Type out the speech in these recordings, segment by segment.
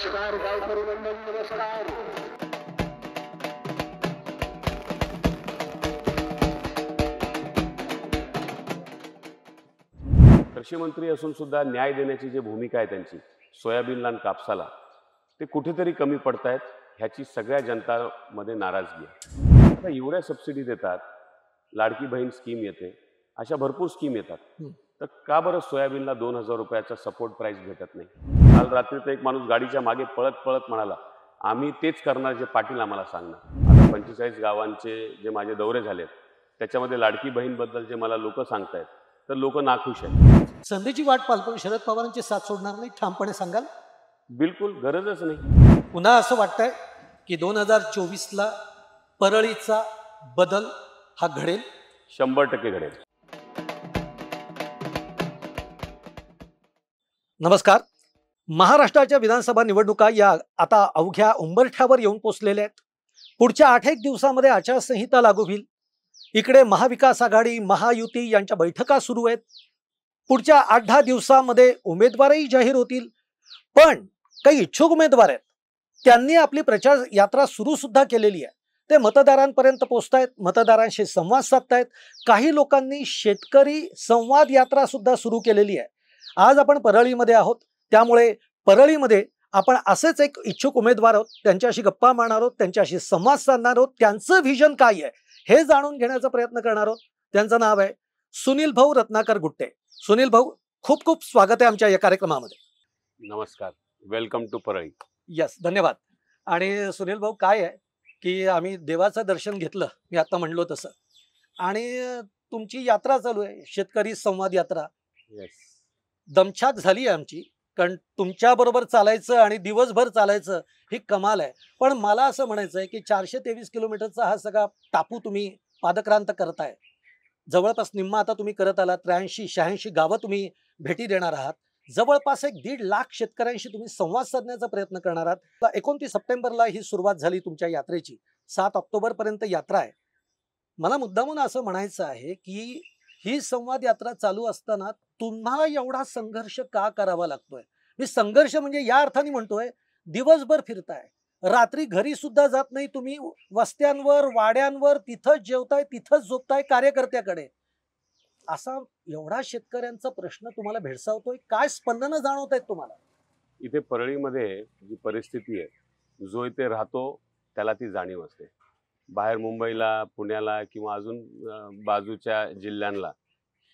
नमस्कार गावकरी मंडळी, नमस्कार. कृषी मंत्री असून सुद्धा न्याय देण्याची जी भूमिका आहे त्यांची सोयाबीनला आणि कापसाला ते कुठेतरी कमी पडतायत ह्याची सगळ्या जनतामध्ये नाराजगी आहे. आता एवढ्या सबसिडी देतात, लाडकी बहीण स्कीम येते, अशा भरपूर स्कीम येतात, तर का बरं सोयाबीनला 2,000 रुपयाचा सपोर्ट प्राइस भेटत नाही? काल रात्री तर एक माणूस गाडीच्या मागे पळत पळत म्हणाला, आम्ही तेच करणार जे पाटील आम्हाला सांगणार. आता 45 गावांचे जे माझे दौरे झालेत त्याच्यामध्ये लाडकी बहीणबद्दल जे मला लोक सांगतायत तर लोक नाखुश आहेत. संधीची वाट पालटून शरद पवारांची साथ सोडणार नाही ठामपणे सांगाल? बिलकुल गरजच नाही. पुन्हा असं वाटतंय की 2024ला परळीचा बदल हा घडेल? 100% घडेल. नमस्कार. महाराष्ट्राच्या विधानसभा निवडणुका या आता अवघ्या उंबरठ्यावर येऊन पोचलेल्या आहेत. पुढच्या 8 दिवसामध्ये आचारसंहिता लागू होईल. इकडे महाविकास आघाडी महायुती यांच्या बैठका सुरू आहेत. पुढच्या 8-10 दिवसामध्ये उमेदवारही जाहीर होतील. पण काही इच्छुक उमेदवार आहेत, त्यांनी आपली प्रचार यात्रा सुरू सुद्धा केलेली आहे. ते मतदारांपर्यंत पोहोचतायत, मतदारांशी संवाद साधतायत. काही लोकांनी शेतकरी संवाद यात्रा सुद्धा सुरू केलेली आहे. आज आपण परळीमध्ये आहोत, त्यामुळे परळीमध्ये आपण असेच एक इच्छुक उमेदवार आहोत, त्यांच्याशी गप्पा मारणार आहोत, त्यांच्याशी संवाद साधणार आहोत. त्यांचं व्हिजन काय आहे हे जाणून घेण्याचा प्रयत्न करणार आहोत. त्यांचं नाव आहे सुनील भाऊ रत्नाकर गुट्टे. सुनील भाऊ, खूप खूप स्वागत आहे आमच्या या कार्यक्रमामध्ये. नमस्कार, वेलकम टू परळी. यस, धन्यवाद. आणि सुनील भाऊ, काय आहे की आम्ही देवाचं दर्शन घेतलं, मी आता म्हणलो तसं, आणि तुमची यात्रा चालू आहे, शेतकरी संवाद यात्रा. येस, दमछाक झाली आहे आमची, कारण तुमच्याबरोबर चालायचं आणि दिवसभर चालायचं ही कमाल आहे. पण मला असं म्हणायचं आहे की 423 किलोमीटरचा हा सगळा टापू तुम्ही पादक्रांत करताय. जवळपास निम्मा आता तुम्ही करत आलात. 83-86 गावं तुम्ही भेटी देणार आहात. जवळपास 1.5 लाख शेतकऱ्यांशी तुम्ही संवाद साधण्याचा प्रयत्न करणार आहात. 29 सप्टेंबरला ही सुरुवात झाली तुमच्या यात्रेची. 7 ऑक्टोबर पर्यंत यात्रा आहे. मला मुद्दामून असं म्हणायचं आहे की ही संवाद यात्रा चालू असताना तुम्हाला एवढा संघर्ष का करावा लागतोय? मी संघर्ष म्हणजे या अर्थाने म्हणतोय, दिवसभर फिरताय, रात्री घरी सुद्धा जात नाही तुम्ही, वस्त्यांवर वाड्यांवर तिथंच जेवताय, तिथंच झोपताय कार्यकर्त्याकडे. असा एवढा शेतकऱ्यांचा प्रश्न तुम्हाला भेडसावतोय, काय स्पंदनं जाणवत आहेत तुम्हाला? इथे परळीमध्ये जी परिस्थिती आहे, जो इथे राहतो त्याला ती जाणीव असते. बाहेर मुंबईला, पुण्याला किंवा अजून बाजूच्या जिल्ह्यांना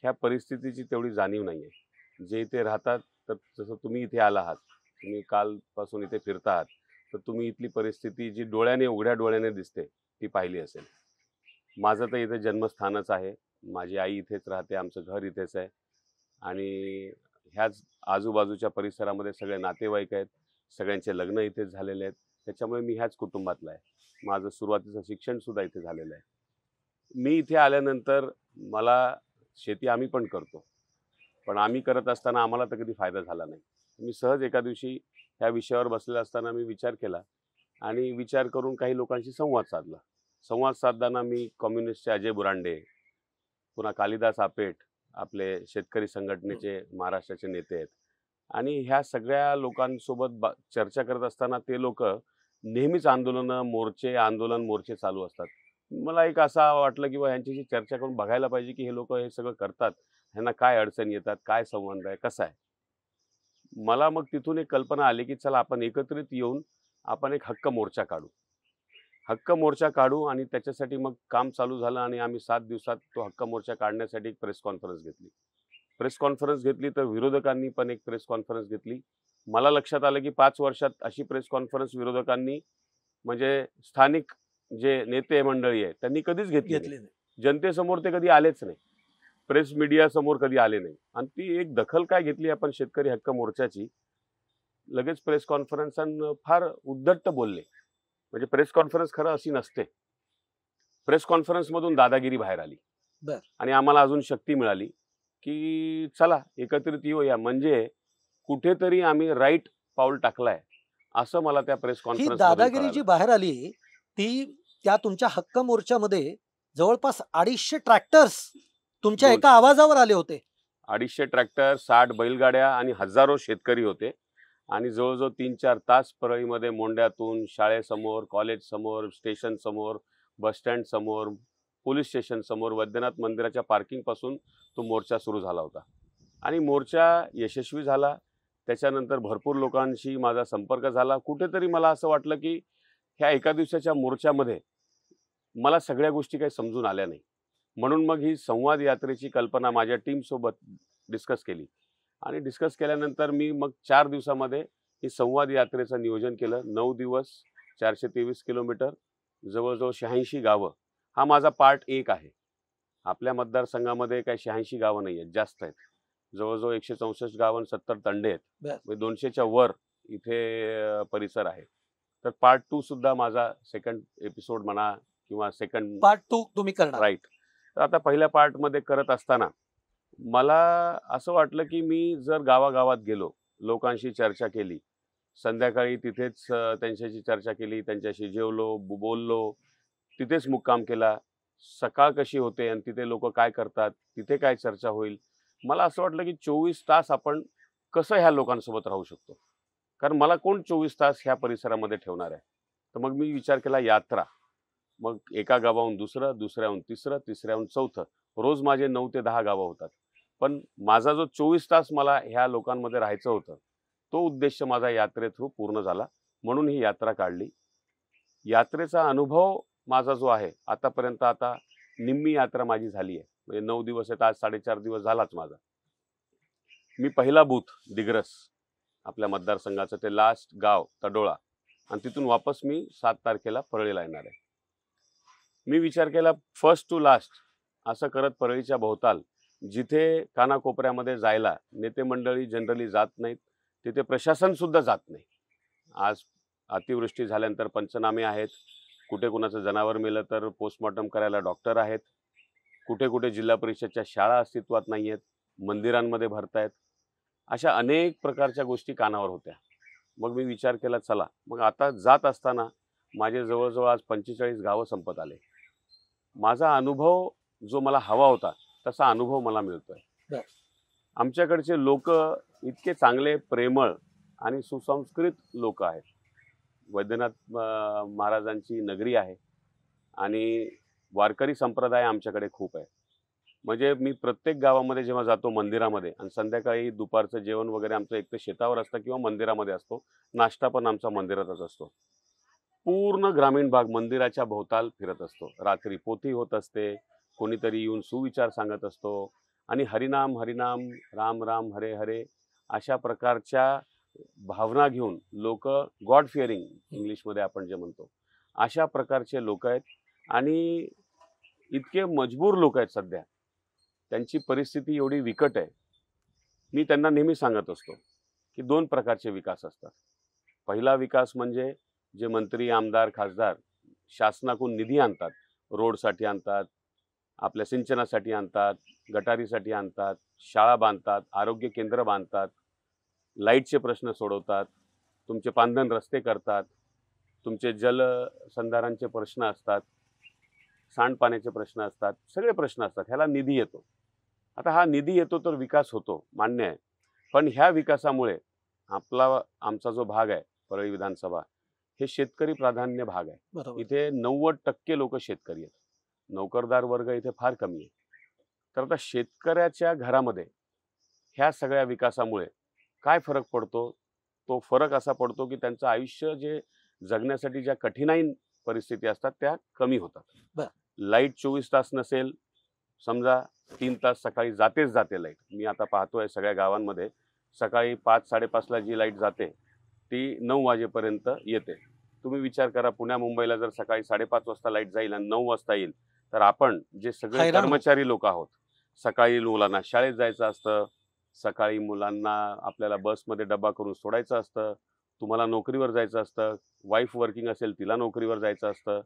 ह्या परिस्थितीची तेवढी जाणीव नाही आहे. जे इथे राहतात, तर जसं तुम्ही इथे आला आहात, तुम्ही कालपासून इथे फिरता आहात, तर तुम्ही इथली परिस्थिती जी डोळ्याने उघड्या डोळ्याने दिसते ती पाहिली असेल. माझं तर इथे जन्मस्थानच आहे, माझी आई इथेच राहते, आमचं घर इथेच आहे आणि ह्याच आजूबाजूच्या परिसरामध्ये सगळे नातेवाईक आहेत, सगळ्यांचे लग्न इथेच झालेले आहेत. त्याच्यामुळे मी ह्याच कुटुंबातला आहे. माझं सुरुवातीचं शिक्षणसुद्धा इथे झालेलं आहे. मी इथे आल्यानंतर मला शेती आम्ही पण करतो, पण आम्ही करत असताना आम्हाला तर कधी फायदा झाला नाही. मी सहज एका दिवशी ह्या विषयावर बसलेला असताना मी विचार केला आणि विचार करून काही लोकांशी संवाद साधला. संवाद साधताना मी कम्युनिस्टचे अजय बुरांडे, पुन्हा कालिदास आपेट, आपले शेतकरी संघटनेचे महाराष्ट्राचे नेते आहेत, आणि ह्या सगळ्या लोकांसोबत चर्चा करत असताना ते लोक नेहमीच आंदोलन मोर्चे चालू असतात. मला एक असं वाटलं की ह्यांच्याशी चर्चा करून बघायला पाहिजे की हे लोक हे सगळं करतात, ह्यांना काय अडचणी येतात, काय संबंध आहे, कसा आहे. मला मग तिथून एक कल्पना आली की चला आपण एकत्रित येऊन आपण एक हक्क मोर्चा काढू आणि त्याच्यासाठी मग काम चालू झालं आणि आम्ही 7 दिवसात तो हक्क मोर्चा काढण्यासाठी एक प्रेस कॉन्फरन्स घेतली. तर विरोधकांनी पण एक प्रेस कॉन्फरन्स घेतली. मला लक्षात आलं की 5 वर्षात अशी प्रेस कॉन्फरन्स विरोधकांनी, म्हणजे स्थानिक जे नेते मंडळी आहे त्यांनी कधीच घेतली नाही. जनतेसमोर ते कधी आलेच नाही, प्रेस मीडिया समोर कधी आले नाही. आणि ती एक दखल काय घेतली आपण शेतकरी हक्क मोर्चाची, लगेच प्रेस कॉन्फरन्स फार उद्धट बोलले. म्हणजे प्रेस कॉन्फरन्स खरं अशी नसते. प्रेस कॉन्फरन्स मधून दादागिरी बाहेर आली आणि आम्हाला अजून शक्ती मिळाली की चला एकत्रित येऊया, म्हणजे कुठेतरी आम्ही राईट पाऊल टाकलाय असं मला त्या प्रेस कॉन्फरन्स दादागिरी जी बाहेर आली ती त्या तुमच्या हक्क मोर्चामध्ये जवळपास 250 ट्रॅक्टर्स तुमच्या एका आवाजावर आले होते. 250 ट्रॅक्टर, 60 बैलगाड्या आणि हजारो शेतकरी होते. आणि जवळजवळ 3-4 तास परळीमध्ये मोंड्यातून, शाळेसमोर, कॉलेजसमोर, स्टेशनसमोर, बसस्टँड समोर, पोलीस स्टेशन समोर, वैद्यनाथ मंदिराच्या पार्किंगपासून तो मोर्चा सुरू झाला होता आणि मोर्चा यशस्वी झाला. त्याच्यानंतर भरपूर लोकांशी माझा संपर्क झाला. कुठेतरी मला असं वाटलं की ह्या एका दिवसाच्या मोर्चामध्ये मला सगळ्या गोष्टी काही समजून आल्या नाही. म्हणून मग ही संवाद यात्रेची कल्पना माझ्या टीमसोबत डिस्कस केली आणि डिस्कस केल्यानंतर मी मग 4 दिवसामध्ये ही संवाद यात्रेचं नियोजन केलं. 9 दिवस, 423 किलोमीटर, जवळजवळ 86 गावं. हा माझा पार्ट 1 आहे. आपल्या मतदारसंघामध्ये काही 86 गावं नाही आहेत, जास्त आहेत. जवळजवळ 164 गावं आणि 70 तंडे आहेत. म्हणजे 200च्या वर इथे परिसर आहे. तर पार्ट 2 सुद्धा माझा सेकंड एपिसोड म्हणा किंवा सेकंड पार्ट 2 तुम्ही करणार. राईट. तर आता पहिल्या पार्टमध्ये करत असताना मला असं वाटलं की मी जर गावागावात गेलो, लोकांशी चर्चा केली, संध्याकाळी तिथेच त्यांच्याशी चर्चा केली, त्यांच्याशी जेवलो, बोललो, तिथेच मुक्काम केला, सकाळ कशी होते आणि तिथे लोक काय करतात, तिथे काय चर्चा होईल. मला असं वाटलं की 24 तास आपण कसं ह्या लोकांसोबत राहू शकतो, कारण मला कोण 24 तास ह्या परिसरामध्ये ठेवणार आहे. तर मग मी विचार केला यात्रा. मग एका गावाहून दुसरं, दुसऱ्याहून तिसरं, तिसऱ्याहून चौथं. रोज माझे 9 ते 10 गावं होतात. पण माझा जो 24 तास मला ह्या लोकांमध्ये राहायचं होतं, तो उद्देश माझा यात्रे थ्रू पूर्ण झाला. म्हणून ही यात्रा काढली. यात्रेचा अनुभव माझा जो आहे आतापर्यंत, आता निम्मी यात्रा माझी झाली आहे. म्हणजे 9 दिवस आहेत, आज 4.5 दिवस झालाच माझा. मी पहिला बूथ दिग्रस आपल्या मतदारसंघाचं, ते लास्ट गाव तडोळा, आणि तिथून वापस मी 7 तारखेला परळीला येणार आहे. मी विचार केला फर्स्ट टू लास्ट असं करत परळीच्या भोवताल जिथे कानाकोपऱ्यामध्ये जायला नेते मंडळी जनरली जात नाहीत, तिथे प्रशासन सुद्धा जात नाही. आज अतिवृष्टी झाल्यानंतर पंचनामे आहेत, कुठे कुणाचं जनावर मेलं तर पोस्टमॉर्टम करायला डॉक्टर आहेत, कुठे कुठे जिल्हा परिषदच्या शाळा अस्तित्वात नाही आहेत, मंदिरांमध्ये भरतायत. अशा अनेक प्रकारच्या गोष्टी कानावर होत्या. मग मी विचार केला चला, मग आता जात असताना माझे जवळजवळ आज 45 गावं संपत आले. माझा अनुभव जो मला हवा होता तसा अनुभव मला मिळतोय. आमच्याकडचे लोक इतके चांगले, प्रेमळ आणि सुसंस्कृत लोक आहेत. वैद्यनाथ महाराजांची नगरी आहे आणि वारकरी संप्रदाय आमच्याकडे खूप आहे. म्हणजे मी प्रत्येक गावामध्ये जेव्हा जातो मंदिरामध्ये, आणि संध्याकाळी दुपारचं जेवण वगैरे आमचं एक तर शेतावर असतं किंवा मंदिरामध्ये असतो, नाश्ता पण आमचा मंदिरातच असतो. पूर्ण ग्रामीण भाग मंदिराच्या भोवताल फिरत असतो. रात्री पोथी होत असते, कोणीतरी येऊन सुविचार सांगत असतो आणि हरिनाम हरिनाम, राम राम हरे हरे अशा प्रकारच्या भावना घेऊन लोक, गॉड फिअरिंग इंग्लिशमध्ये आपण जे म्हणतो, अशा प्रकारचे लोक आहेत. आणि इतके मजबूर लोक आहेत सध्या, त्यांची परिस्थिती एवढी विकट आहे. मी त्यांना नेहमी सांगत असतो की 2 प्रकारचे विकास असतात. पहिला विकास म्हणजे जे मंत्री, आमदार, खासदार शासनाकडून निधी आणतात, रोडसाठी आणतात, आपल्या सिंचनासाठी आणतात, गटारीसाठी आणतात, शाळा बांधतात, आरोग्य केंद्र बांधतात, लाईटचे प्रश्न सोडवतात, तुमचे पांधन रस्ते करतात, तुमचे जलसंधारांचे प्रश्न असतात, सांडपाण्याचे प्रश्न असतात, सगळे प्रश्न असतात. ह्याला निधी येतो. आता हा निधी येतो तर विकास होतो, मान्य आहे. पण ह्या विकासामुळे आमचा जो भाग आहे परळी विधानसभा, हे शेतकरी प्राधान्य भाग आहे. बरोबर. इथे 90% लोक शेतकरी आहेत. नोकरदार वर्ग इथे फार कमी आहे. तर आता शेतकऱ्याच्या घरामध्ये ह्या सगळ्या विकासामुळे काय फरक पडतो? तो फरक असा पडतो की त्यांचं आयुष्य जे जगण्यासाठी ज्या कठीणाई परिस्थिती असतात त्या कमी होतात. लाईट 24 तास नसेल, समजा 3 तास सकाळी जातेच जाते लाईट. मी आता पाहतोय सगळ्या गावांमध्ये सकाळी 5-5:30ला जी लाईट जाते ती 9 वाजेपर्यंत येते. तुम्ही विचार करा, पुण्या मुंबईला जर सकाळी 5:30 वाजता लाईट जाईल आणि 9 वाजता येईल, तर आपण जे सगळे कर्मचारी लोक आहोत, सकाळी मुलांना शाळेत जायचं असतं, सकाळी मुलांना आपल्याला बसमध्ये डब्बा करून सोडायचं असतं, तुम्हाला नोकरीवर जायचं असतं, वाईफ वर्किंग असेल तिला नोकरीवर जायचं असतं.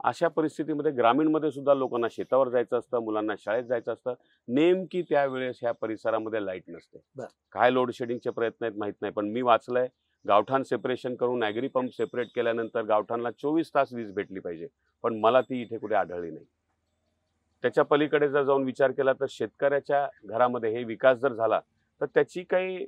अशा परिस्थितीमध्ये ग्रामीणमध्ये सुद्धा लोकांना शेतावर जायचं असतं, मुलांना शाळेत जायचं असतं. नेमकी त्यावेळेस ह्या परिसरामध्ये लाईट नसते. काय लोड शेडिंगचे प्रयत्न आहेत माहीत नाही, पण मी वाचलंय गावठाण सेपरेशन करून ॲग्री पंप सेपरेट केल्यानंतर गावठाणला 24 तास वीज भेटली पाहिजे, पण मला ती इथे कुठे आढळली नाही. त्याच्या पलीकडे जर जाऊन विचार केला तर शेतकऱ्याच्या घरामध्ये हे विकास जर झाला तर त्याची काही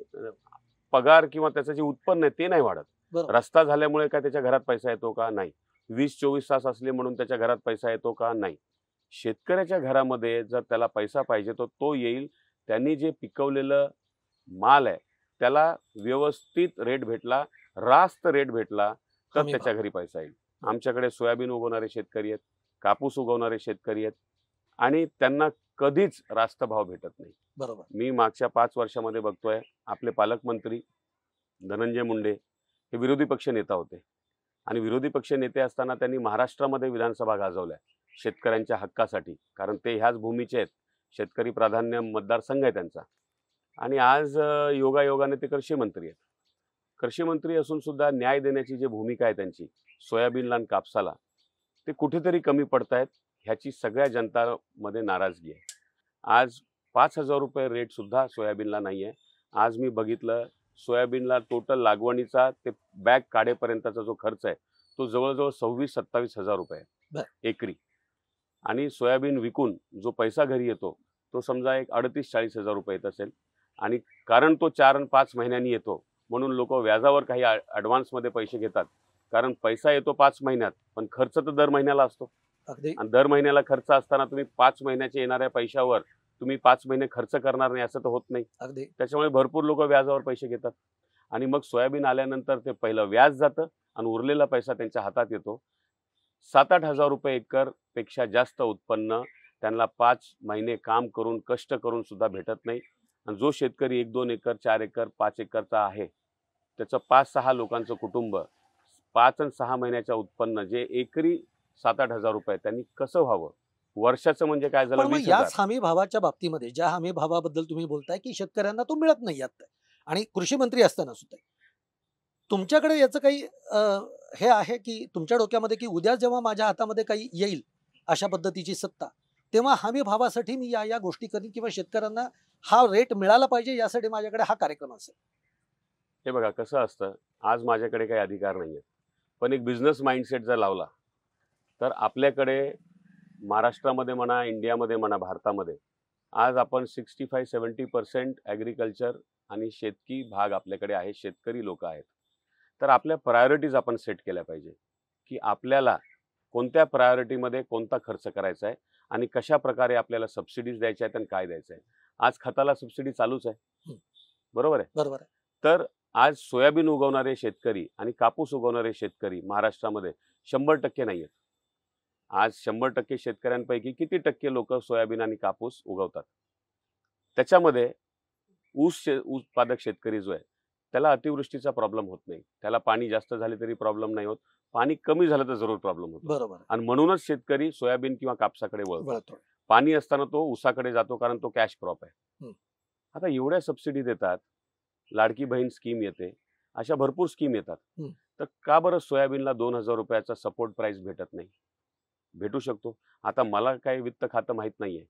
पगार किंवा त्याचं जे उत्पन्न आहे ते नाही वाढत. बरोबर. रस्ता झाल्यामुळे काय त्याच्या घरात पैसा येतो का? नाही. 20-24 तास असले म्हणून त्याच्या घरात पैसा येतो का? नाही. शेतकऱ्याच्या घरामध्ये जर त्याला पैसा पाहिजे तर तो येईल. त्यांनी जे पिकवलेलं माल आहे त्याला व्यवस्थित रेट भेटला, रास्त रेट भेटला तर हमी त्याच्या भाव. घरी पैसा येईल. आमच्याकडे सोयाबीन उगवणारे शेतकरी आहेत, कापूस उगवणारे शेतकरी आहेत आणि त्यांना कधीच रास्त भाव भेटत नाही. बरोबर. मी मागच्या 5 वर्षामध्ये बघतोय आपले पालकमंत्री धनंजय मुंडे हे विरोधी पक्ष नेता होते आणि विरोधी पक्ष नेते असताना त्यांनी महाराष्ट्रामध्ये विधानसभा गाजवल्या शेतकऱ्यांच्या हक्कासाठी, कारण ते ह्याच भूमीचे आहेत. शेतकरी प्राधान्य मतदारसंघ आहे त्यांचा. आणि आज योगायोगाने ते कृषी मंत्री आहेत. कृषी मंत्री असून सुद्धा न्याय देण्याची जी भूमिका आहे त्यांची सोयाबीनला आणि कापसाला, ते कुठेतरी कमी पडतायत ह्याची सगळ्या जनतामध्ये नाराजगी आहे. आज 5,000 रुपये रेट सुद्धा सोयाबीनला नाही आहे. आज मी बघितलं सोयाबीनला टोटल लागवणीचा ते बॅग काढेपर्यंतचा जो खर्च आहे तो जवळजवळ 26-27 हजार रुपये बर. आहे एकरी. आणि सोयाबीन विकून जो पैसा घरी येतो तो समजा एक 38-40 हजार रुपये येत असेल. आणि कारण तो 4 आणि 5 महिन्यांनी येतो म्हणून लोक व्याजावर काही ॲडव्हान्समध्ये पैसे घेतात, कारण पैसा येतो 5 महिन्यात पण खर्च तर दर महिन्याला असतो. अगदी आणि दर महिन्याला खर्च असताना तुम्ही 5 महिन्याच्या येणाऱ्या पैशावर तुम्ही 5 महिने खर्च करणार नाही असं तर होत नाही. अगदी त्याच्यामुळे भरपूर लोक व्याजावर पैसे घेतात आणि मग सोयाबीन आल्यानंतर ते पहिलं व्याज जातं आणि उरलेला पैसा त्यांच्या हातात येतो. 7-8 हजार रुपये एकर पेक्षा जास्त उत्पन्न त्यांना 5 महिने काम करून कष्ट करून सुद्धा भेटत नाही. आणि जो शेतकरी 1-2 एकर 4 एकर 5 एकरचा आहे त्याचं 5-6 लोकांचं कुटुंब 5 आणि 6 महिन्याच्या उत्पन्न जे एकरी 7-8 हजार रुपये त्यांनी कसं व्हावं? वर्षाचं म्हणजे काय झालं पण मग 20,000. याच हमी भावाच्या बाबतीमध्ये ज्या हमी भावाबद्दल तुम्ही बोलताय की शेतकऱ्यांना तो मिळत नाही आता आणि कृषी मंत्री असताना सुद्धा तुमच्याकडे याचं काही हे आहे की तुमच्या डोक्यामध्ये की उद्या जेव्हा माझ्या हातामध्ये काही येईल अशा पद्धतीची सत्ता तेव्हा हमी भावासाठी मी या या गोष्टी करीन किंवा शेतकऱ्यांना हा रेट मिळाला पाहिजे यासाठी माझ्याकडे हा कार्यक्रम असेल. हे बघा कसं असतं, आज माझ्याकडे काही अधिकार नाही आहेत पण एक बिझनेस माइंडसेट जर लावला तर आपल्याकडे महाराष्ट्रामध्ये म्हणा, इंडियामध्ये म्हणा, भारतामध्ये आज आपण 65-70% ॲग्रिकल्चर आणि शेतकी भाग आपल्याकडे आहे, शेतकरी लोक आहेत. तर आपल्या प्रायोरिटीज आपण सेट केल्या पाहिजे की आपल्याला कोणत्या प्रायोरिटीमध्ये कोणता खर्च करायचा आहे आणि कशा प्रकारे आपल्याला सबसिडीज द्यायच्या आहेत आणि काय द्यायचं आहे. आज खताला सबसिडी चालूच आहे, बरोबर आहे. बरोबर आहे. तर आज सोयाबीन उगवणारे शेतकरी आणि कापूस उगवणारे शेतकरी महाराष्ट्रामध्ये 100% नाही आहेत. आज 100% शेतकऱ्यांपैकी किती टक्के लोक सोयाबीन आणि कापूस उगवतात? त्याच्यामध्ये ऊस उत्पादक शेतकरी जो आहे त्याला अतिवृष्टीचा प्रॉब्लेम होत नाही, त्याला पाणी जास्त झाले तरी प्रॉब्लेम नाही होत, पाणी कमी झालं तर जरूर प्रॉब्लेम होतो. बरोबर आणि म्हणूनच शेतकरी सोयाबीन किंवा कापसाकडे वळतो. वळतो. पाणी असताना तो ऊसाकडे जातो कारण तो कॅश क्रॉप आहे. हम्म. आता एवढ्या सबसिडी देतात, लाडकी बहीण स्कीम येते, अशा भरपूर स्कीम येतात. हम्म. तर का बरं सोयाबीनला 2,000 रुपयाचा सपोर्ट प्राइस भेटत नाही? भेटू शकतो. आता मला काही वित्त खातं माहीत नाहीये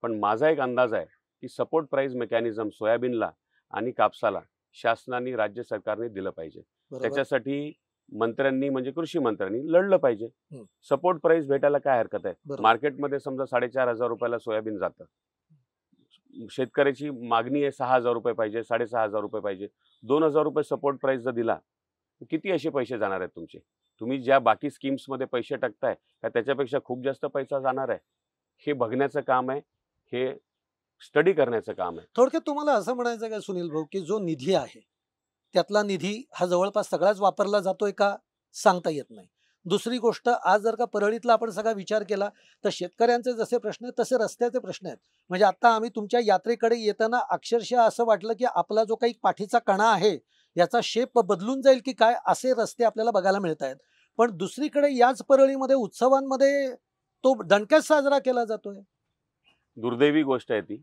पण माझा एक अंदाज आहे की सपोर्ट प्राइस मेकॅनिझम सोयाबीनला आणि कापसाला शासनाने राज्य सरकारने दिलं पाहिजे. बरोबर. त्याच्यासाठी मंत्र्यांनी म्हणजे कृषी मंत्र्यांनी लढलं पाहिजे. सपोर्ट प्राइस भेटायला काय हरकत आहे? बरोबर. मार्केटमध्ये समजा 4,500 रुपयाला सोयाबीन जातं, शेतकऱ्याची मागणी आहे 6,000 रुपये पाहिजे, 6,500 रुपये पाहिजे. 2,000 रुपये सपोर्ट प्राइस जर दिला तर किती असे पैसे जाणार आहेत तुमचे? तुम्ही ज्या बाकी स्कीम्समध्ये पैसे टाकताय का त्याच्यापेक्षा खूप जास्त पैसा जाणार आहे? हे बघण्याचं काम आहे, हे स्टडी करण्याचं काम आहे. थोडक्यात तुम्हाला असं म्हणायचं का सुनील भाऊ की जो निधी आहे त्यातला निधी हा जवळपास सगळाच वापरला जातोय का सांगता येत नाही. दुसरी गोष्ट, आज जर का परळीतला आपण सगळा विचार केला तर शेतकऱ्यांचे जसे प्रश्न आहेत तसे रस्त्याचे प्रश्न आहेत. म्हणजे आता आम्ही तुमच्या यात्रेकडे येताना अक्षरशः असं वाटलं की आपला जो काही पाठीचा कणा आहे याचा शेप बदलून जाईल की काय, असे रस्ते आपल्याला बघायला मिळत आहेत. पण दुसरीकडे याच परळीमध्ये उत्सवांमध्ये तो दणक्यात साजरा केला जातोय. दुर्दैवी गोष्ट आहे ती.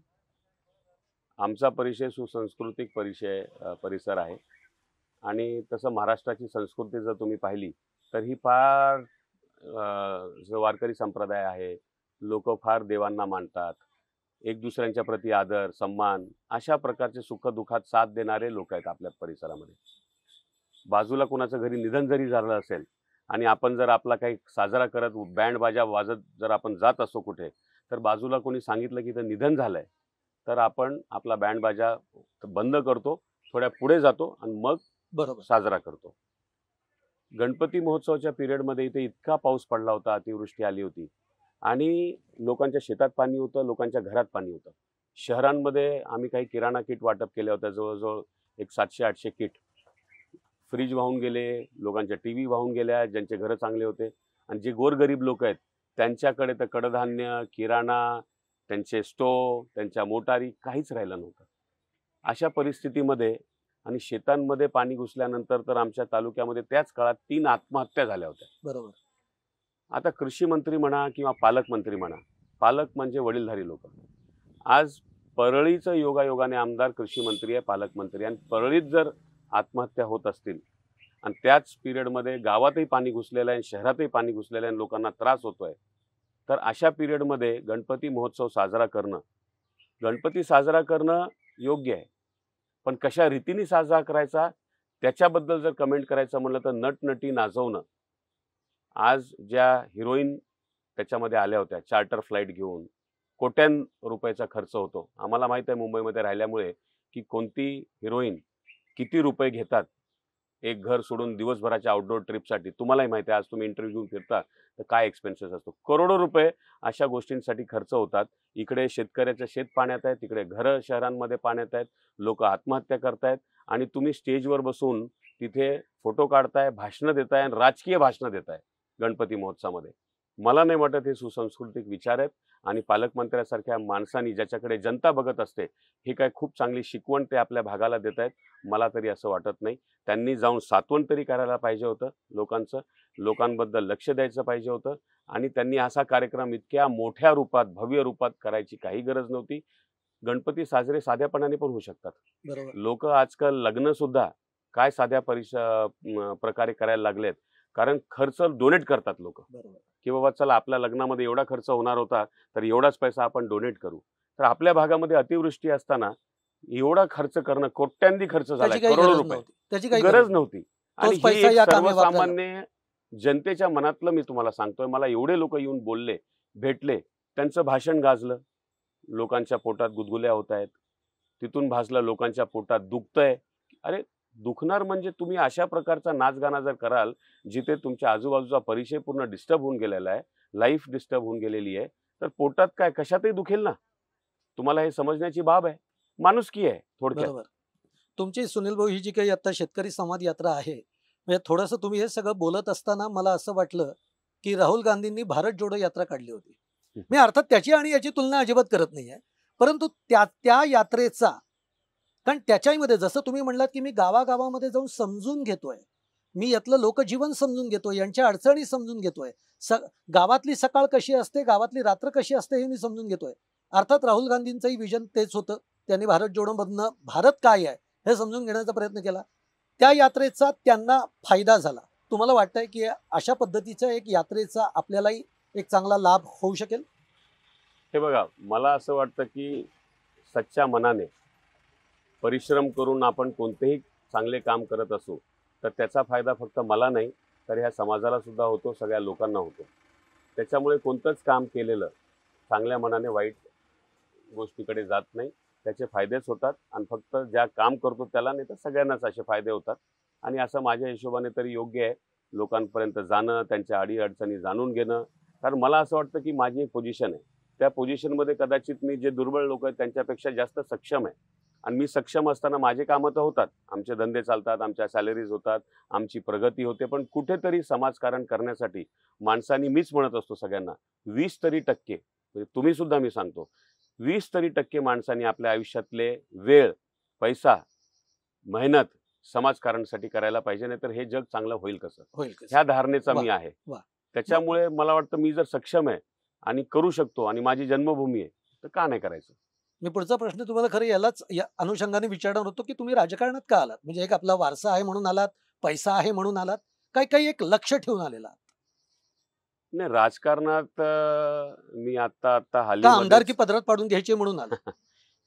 आमचा परिसर सुसंस्कृतिक परिसर आहे आणि तसं महाराष्ट्राची संस्कृती जर तुम्ही पाहिली तर ही फार जो वारकरी संप्रदाय आहे, लोक फार देवांना मानतात, एक दुसऱ्यांच्या प्रती आदर सन्मान अशा प्रकारचे सुखदुःखात साथ देणारे लोक आहेत आपल्या परिसरामध्ये. बाजूला कोणाचं घरी निधन जरी झालं असेल आणि आपण जर आपला काही साजरा करत बँड बाजा वाजत जर आपण जात असो कुठे, तर बाजूला कोणी सांगितलं की इथं निधन झालंय तर आपण आपला बँड बाजा बंद करतो थोड्या पुढे जातो आणि मग बरोबर. साजरा करतो. गणपती महोत्सवाच्या पिरियडमध्ये इथे इतका पाऊस पडला होता, अतिवृष्टी आली होती आणि लोकांच्या शेतात पाणी होतं, लोकांच्या घरात पाणी होतं. शहरांमध्ये आम्ही काही किराणा किट वाटप केल्या होत्या, जवळजवळ एक 700-800 किट. फ्रीज वाहून गेले, लोकांच्या टीव्ही वाहून गेल्या, ज्यांचे घरं चांगले होते. आणि जे गोरगरीब लोक आहेत त्यांच्याकडे तर कडधान्य, किराणा, त्यांचे स्टोव, त्यांच्या मोटारी काहीच राहिलं नव्हतं. अशा परिस्थितीमध्ये आणि शेतांमध्ये पाणी घुसल्यानंतर तर आमच्या तालुक्यामध्ये त्याच काळात 3 आत्महत्या झाल्या होत्या. बरोबर. आता कृषी मंत्री म्हणा किंवा पालकमंत्री म्हणा, पालक म्हणजे वडीलधारी लोक. आज परळीचं योगायोगाने आमदार कृषी मंत्री आहे, पालकमंत्री, आणि परळीत जर आत्महत्या होत असतील आणि त्याच पिरियडमध्ये गावातही पाणी घुसलेलं आहे आणि शहरातही पाणी घुसलेलं आहे आणि लोकांना त्रास होतोय, तर अशा पिरियडमध्ये गणपती महोत्सव साजरा करणं योग्य आहे. पण कशा रीतीने साजरा करायचा त्याच्याबद्दल जर कमेंट करायचं म्हणलं तर नटनटी नाचवणं. आज ज्या हिरोईन त्याच्यामध्ये आल्या होत्या चार्टर फ्लाईट घेऊन, कोट्यान रुपयाचा खर्च होतो. आम्हाला माहीत आहे मुंबईमध्ये राहिल्यामुळे की कोणती हिरोईन किती रुपये घेतात एक घर सोडून दिवसभराच्या आउटडोर ट्रिपसाठी. तुम्हालाही माहिती आहे, आज तुम्ही इंटरव्ह्यू घेऊन फिरता तर काय एक्सपेन्सेस असतो. करोडो रुपये अशा गोष्टींसाठी खर्च होतात. इकडे शेतकऱ्याचं शेत पाण्यात आहे, तिकडे घरं शहरांमध्ये पाण्यात आहेत, लोक आत्महत्या करतायत आणि तुम्ही स्टेजवर बसून तिथे फोटो काढताय, भाषणं देताय आणि राजकीय भाषणं देताय गणपती महोत्सवामध्ये. मला नाही वाटत हे सुसंस्कृतिक विचार आहेत. आणि पालकमंत्र्यासारख्या माणसांनी ज्याच्याकडे जनता बघत असते, हे काय खूप चांगली शिकवण ते आपल्या भागाला देत आहेत मला तरी असं वाटत नाही. त्यांनी जाऊन सात्वन तरी करायला पाहिजे होतं लोकांचं, लोकांबद्दल लक्ष द्यायचं पाहिजे होतं. आणि त्यांनी असा कार्यक्रम इतक्या मोठ्या रूपात, भव्य रूपात करायची काही गरज नव्हती. गणपती साजरे साध्यापणाने पण होऊ शकतात. बरोबर. लोक आजकाल लग्न सुद्धा काय साध्या प्रकारे करायला लागलेत, कारण खर्च डोनेट करतात लोक, बरोबर. की बाबा चला आपल्या लग्नामध्ये एवढा खर्च होणार होता तर एवढाच पैसा आपण डोनेट करू. तर आपल्या भागामध्ये अतिवृष्टी असताना एवढा खर्च करणं, कोट्यांदी खर्च झाला, त्याची काही करोडो गरज रुपये, नव्हती. त्याची काही गरज नव्हती. आणि तोच पैसा हे एक या कामी वापरायला. सर्वसामान्य जनतेच्या मनातलं मी तुम्हाला सांगतोय. मला एवढे लोक येऊन बोलले, भेटले, त्यांचं भाषण गाजलं. लोकांच्या पोटात गुदगुल्या होत आहेत, तिथून भासलं लोकांच्या पोटात दुखतंय. अरे दुखणार म्हणजे तुम्ही अशा प्रकारचा नाचगाणा जर कराल जिथे तुमच्या आजूबाजूचा परिसर पूर्ण डिस्टर्ब होऊन गेलेला आहे, लाईफ डिस्टर्ब होऊन गेलेली आहे, तर पोटात काय कशातही दुखेल ना. तुम्हाला हे समजण्याची बाब आहे, माणुसकी आहे थोडक्यात. बरोबर. तुमची सुनील भाऊ ही जी काही आता शेतकरी संवाद यात्रा आहे, म्हणजे थोडंसं तुम्ही हे सगळं बोलत असताना मला असं वाटलं की राहुल गांधींनी भारत जोडो यात्रा काढली होती. मी अर्थात त्याची आणि याची तुलना अजिबात करत नाहीये, परंतु त्या यात्रेचा, कारण त्याच्यामध्ये जसं तुम्ही म्हणलात की मी गावागावामध्ये जाऊन समजून घेतोय, मी यातलं लोकजीवन समजून घेतोय, यांच्या अडचणी समजून घेतोय, गावातली सकाळ कशी असते, गावातली रात्र कशी असते हे मी समजून घेतोय. अर्थात राहुल गांधींचंही विजन तेच होतं. त्यांनी भारत जोडोमधनं भारत काय आहे हे समजून घेण्याचा प्रयत्न केला. त्या यात्रेचा त्यांना फायदा झाला. तुम्हाला वाटतंय की अशा पद्धतीच्या एक यात्रेचा आपल्यालाही एक चांगला लाभ होऊ शकेल? हे बघा, मला असं वाटतं की सच्च्या मनाने परिश्रम करून आपण कोणतेही चांगले काम करत असू तर त्याचा फायदा फक्त मला नाही तर ह्या समाजाला सुद्धा होतो, सगळ्या लोकांना होतो. त्याच्यामुळे कोणतंच काम केलेलं चांगल्या मनाने वाईट गोष्टीकडे जात नाही, त्याचे फायदेच होतात. आणि फक्त ज्या काम करतो त्याला नाही तर सगळ्यांनाच असे फायदे होतात. आणि असं माझ्या हिशोबाने तरी योग्य आहे लोकांपर्यंत जाणं, त्यांच्या अडीअडचणी जाणून घेणं. कारण मला असं वाटतं की माझी एक पोझिशन आहे, त्या पोझिशनमध्ये कदाचित मी जे दुर्बळ लोक आहेत त्यांच्यापेक्षा जास्त सक्षम आहे. आणि मी सक्षम असताना माझे कामं तर होतात, आमचे धंदे चालतात, आमच्या सॅलरीज होतात, आमची प्रगती होते. पण कुठेतरी समाजकारण करण्यासाठी माणसांनी, मीच म्हणत असतो सगळ्यांना, 20% म्हणजे तुम्ही सुद्धा, मी सांगतो 20% माणसांनी आपल्या आयुष्यातले वेळ, पैसा, मेहनत समाजकारणासाठी करायला पाहिजे, नाही तर हे जग चांगलं होईल कसं, ह्या धारणेचा मी आहे. त्याच्यामुळे मला वाटतं मी जर सक्षम आहे आणि करू शकतो आणि माझी जन्मभूमी आहे तर का नाही करायचं. मी पुढचा प्रश्न तुम्हाला खरं यालाच या अनुषंगाने विचारणार होतो की तुम्ही राजकारणात का आलात? म्हणजे एक आपला वारसा आहे म्हणून आलात, पैसा आहे म्हणून आलात, काही एक लक्ष ठेवून आलेला? नाही, राजकारणात मी आता हल्ली आमदारकी पदरात पाडून घ्यायची म्हणून आला?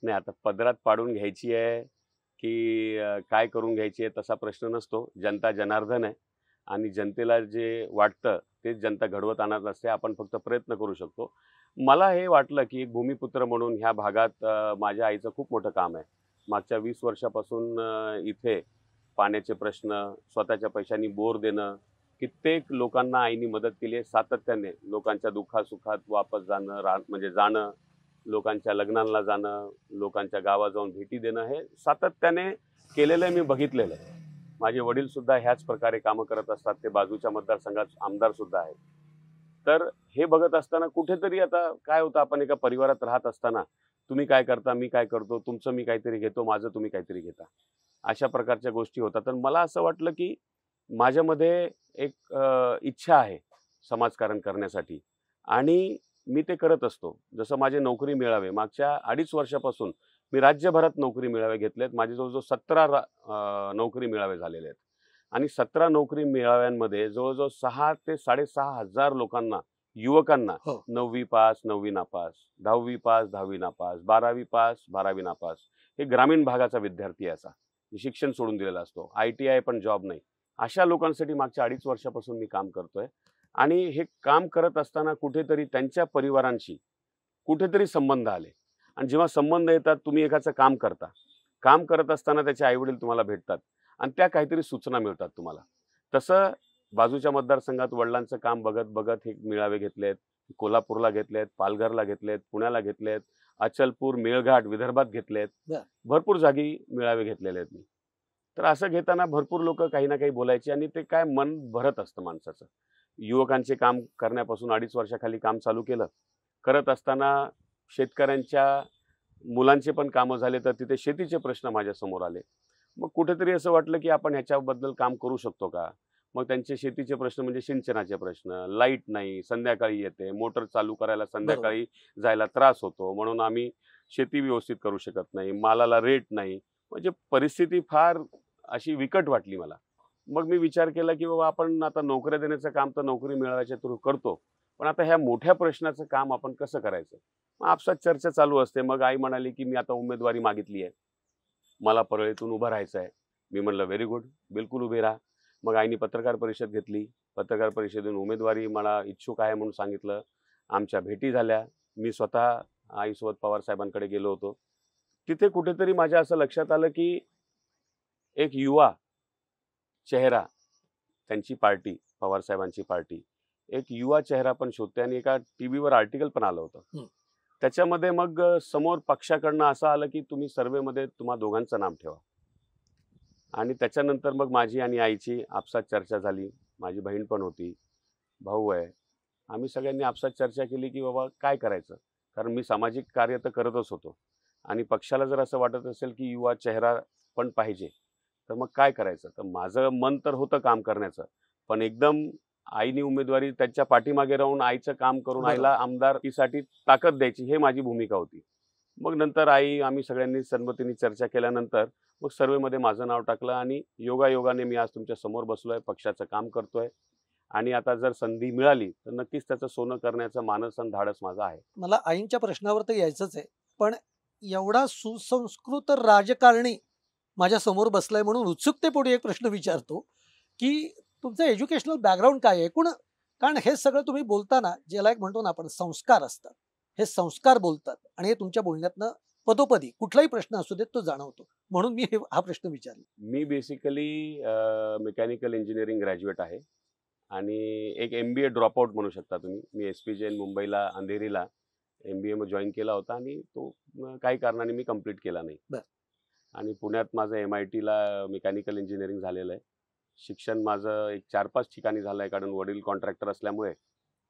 नाही, आता पदरात पाडून घ्यायची आहे की काय करून घ्यायची आहे तसा प्रश्न नसतो. जनता जनार्दन आहे आणि जनतेला जे वाटतं तेच जनता घडवत आणत असते. आपण फक्त प्रयत्न करू शकतो. मला हे वाटलं की एक भूमिपुत्र म्हणून ह्या भागात माझ्या आईचं खूप मोठं काम आहे. मागच्या 20 वर्षापासून इथे पाण्याचे प्रश्न, स्वतःच्या पैशांनी बोर देणं, कित्येक लोकांना आईनी मदत केली आहे. सातत्याने लोकांच्या दुःखासुखात वापस जाणं, म्हणजे जाणं, लोकांच्या लग्नांना जाणं, लोकांच्या गावात जाऊन भेटी देणं, हे सातत्याने केलेलं आहे, मी बघितलेलं आहे. माझे वडील सुद्धा ह्याच प्रकारे कामं करत असतात. ते बाजूच्या मतदारसंघात आमदार सुद्धा आहेत. तर हे बघत असताना कुठेतरी आता काय होतं, आपण एका परिवारात राहत असताना तुम्ही काय करता, मी काय करतो, तुमचं मी काहीतरी घेतो, माझं तुम्ही काहीतरी घेता, अशा प्रकारच्या गोष्टी होतात. तर मला असं वाटलं की माझ्यामध्ये एक इच्छा आहे समाजकारण करण्यासाठी आणि मी ते करत असतो. जसं माझे नोकरी मेळावे मागच्या 2.5 वर्षापासून मी राज्यभरात नोकरी मेळावे घेतलेत. माझे जवळजवळ 17 नोकरी मेळावे झालेले आहेत आणि 17 नोकरी मेळाव्यांमध्ये जवळजवळ 6 ते 6.5 हजार लोकांना, युवकांना, हो. 9वी पास 9वी नापास, 10वी पास 10वी नापास, 12वी पास 12वी नापास, हे ग्रामीण भागाचा विद्यार्थी आहे, असा शिक्षण सोडून दिलेला असतो, ITI पण जॉब नाही, अशा लोकांसाठी मागच्या 2.5 वर्षापासून मी काम करतोय. आणि हे काम करत असताना कुठेतरी त्यांच्या परिवारांशी कुठेतरी संबंध आले. आणि जेव्हा संबंध येतात, तुम्ही एकाचं काम करता, काम करत असताना त्याचे आईवडील तुम्हाला भेटतात आणि त्या काहीतरी सूचना मिळतात तुम्हाला. तसं बाजूच्या मतदारसंघात वडिलांचं काम बघत बघत हे मेळावे घेतलेत. कोल्हापूरला घेतलेत, पालघरला घेतलेत, पुण्याला घेतलेत, अचलपूर, मेळघाट, विदर्भात घेतलेत. भरपूर जागी मेळावे घेतलेले आहेत मी. तर असं घेताना भरपूर लोक काही ना काही बोलायचे आणि ते काय मन भरत असतं माणसाचं. युवकांचे काम करण्यापासून 2.5 वर्षाखाली काम चालू केलं. करत असताना शेतकऱ्यांच्या मुलांचे पण कामं झाले, तर तिथे शेतीचे प्रश्न माझ्यासमोर आले. मग कुठेतरी असं वाटलं की आपण ह्याच्याबद्दल काम करू शकतो का? मग त्यांचे शेतीचे प्रश्न म्हणजे सिंचनाचे प्रश्न, लाईट नाही, संध्याकाळी येते, मोटर चालू करायला संध्याकाळी जायला त्रास होतो, म्हणून आम्ही शेती व्यवस्थित करू शकत नाही, मालाला रेट नाही. म्हणजे परिस्थिती फार अशी विकट वाटली मला. मग मी विचार केला की बाबा आपण आता नोकऱ्या देण्याचं काम तर नोकरी मिळवायच्या थ्रू करतो, पण आता ह्या मोठ्या प्रश्नाचं काम आपण कसं करायचं? मग आपसात चर्चा चालू असते. मग आई म्हणाली की मी आता उमेदवारी मागितली आहे, मला परळीतून उभं राहायचं आहे. मी म्हणलं व्हेरी गुड, बिलकुल उभे राहा. मग आईने पत्रकार परिषद घेतली. पत्रकार परिषदेतून उमेदवारी मला इच्छुक आहे म्हणून सांगितलं. आमच्या भेटी झाल्या. मी स्वतः आईसोबत पवार साहेबांकडे गेलो होतो. तिथे कुठेतरी माझ्या असं लक्षात आलं की एक युवा चेहरा, त्यांची पार्टी, पवार साहेबांची पार्टी, एक युवा चेहरा पण शोधते. आणि एका टीव्हीवर आर्टिकल पण आलं होतं. त्याच्यामध्ये मग समोर पक्षाकडनं असं आलं की तुम्ही सर्वेमध्ये तुम्हा दोघांचं नाम ठेवा. आणि त्याच्यानंतर मग माझी आणि आईची आपसात चर्चा झाली. माझी बहीण पण होती, भाऊ आहे. आम्ही सगळ्यांनी आपसात चर्चा केली की बाबा काय करायचं, कारण मी सामाजिक कार्य तर करतच होतो आणि पक्षाला जर असं वाटत असेल की युवा चेहरा पण पाहिजे, तर मग काय करायचं. तर माझं मन तर होतं काम करण्याचं, पण एकदम आईने उमेदवारी त्यांच्या पाठीमागे राहून आईचं काम करून आईला आमदारकीसाठी ताकद द्यायची, हे माझी भूमिका होती. मग नंतर आम्ही सगळ्यांनी संमतीने चर्चा केल्यानंतर मग सर्वेमध्ये माझं नाव टाकलं आणि योगायोगाने मी आज तुमच्या समोर बसलोय, पक्षाचं काम करतोय. आणि आता जर संधी मिळाली तर नक्कीच त्याचं सोनं करण्याचं मानस आणि धाडस माझं आहे. मला आईंच्या प्रश्नावर तर यायचंच आहे, पण एवढा सुसंस्कृत राजकारणी माझ्या समोर बसलाय म्हणून उत्सुकतेपोटी एक प्रश्न विचारतो की तुमचं एज्युकेशनल बॅकग्राऊंड काय आहे एकूण. कारण हे सगळं तुम्ही बोलताना, ज्याला एक म्हणतो ना आपण संस्कार असतात, हे संस्कार बोलतात आणि हे तुमच्या बोलण्यातनं पदोपदी कुठलाही प्रश्न असू देत तो जाणवतो, म्हणून मी हा प्रश्न विचारला. मी बेसिकली मेकॅनिकल इंजिनिअरिंग ग्रॅज्युएट आहे आणि एक MBA ड्रॉपआउट म्हणू शकता तुम्ही. मी SP जैन मुंबईला अंधेरीला MBA जॉईन केला होता आणि तो काही कारणाने मी कंप्लीट केला नाही. आणि पुण्यात माझं MITला मेकॅनिकल इंजिनिअरिंग झालेलं आहे. शिक्षण माझं एक 4-5 ठिकाणी झालं आहे, कारण वडील कॉन्ट्रॅक्टर असल्यामुळे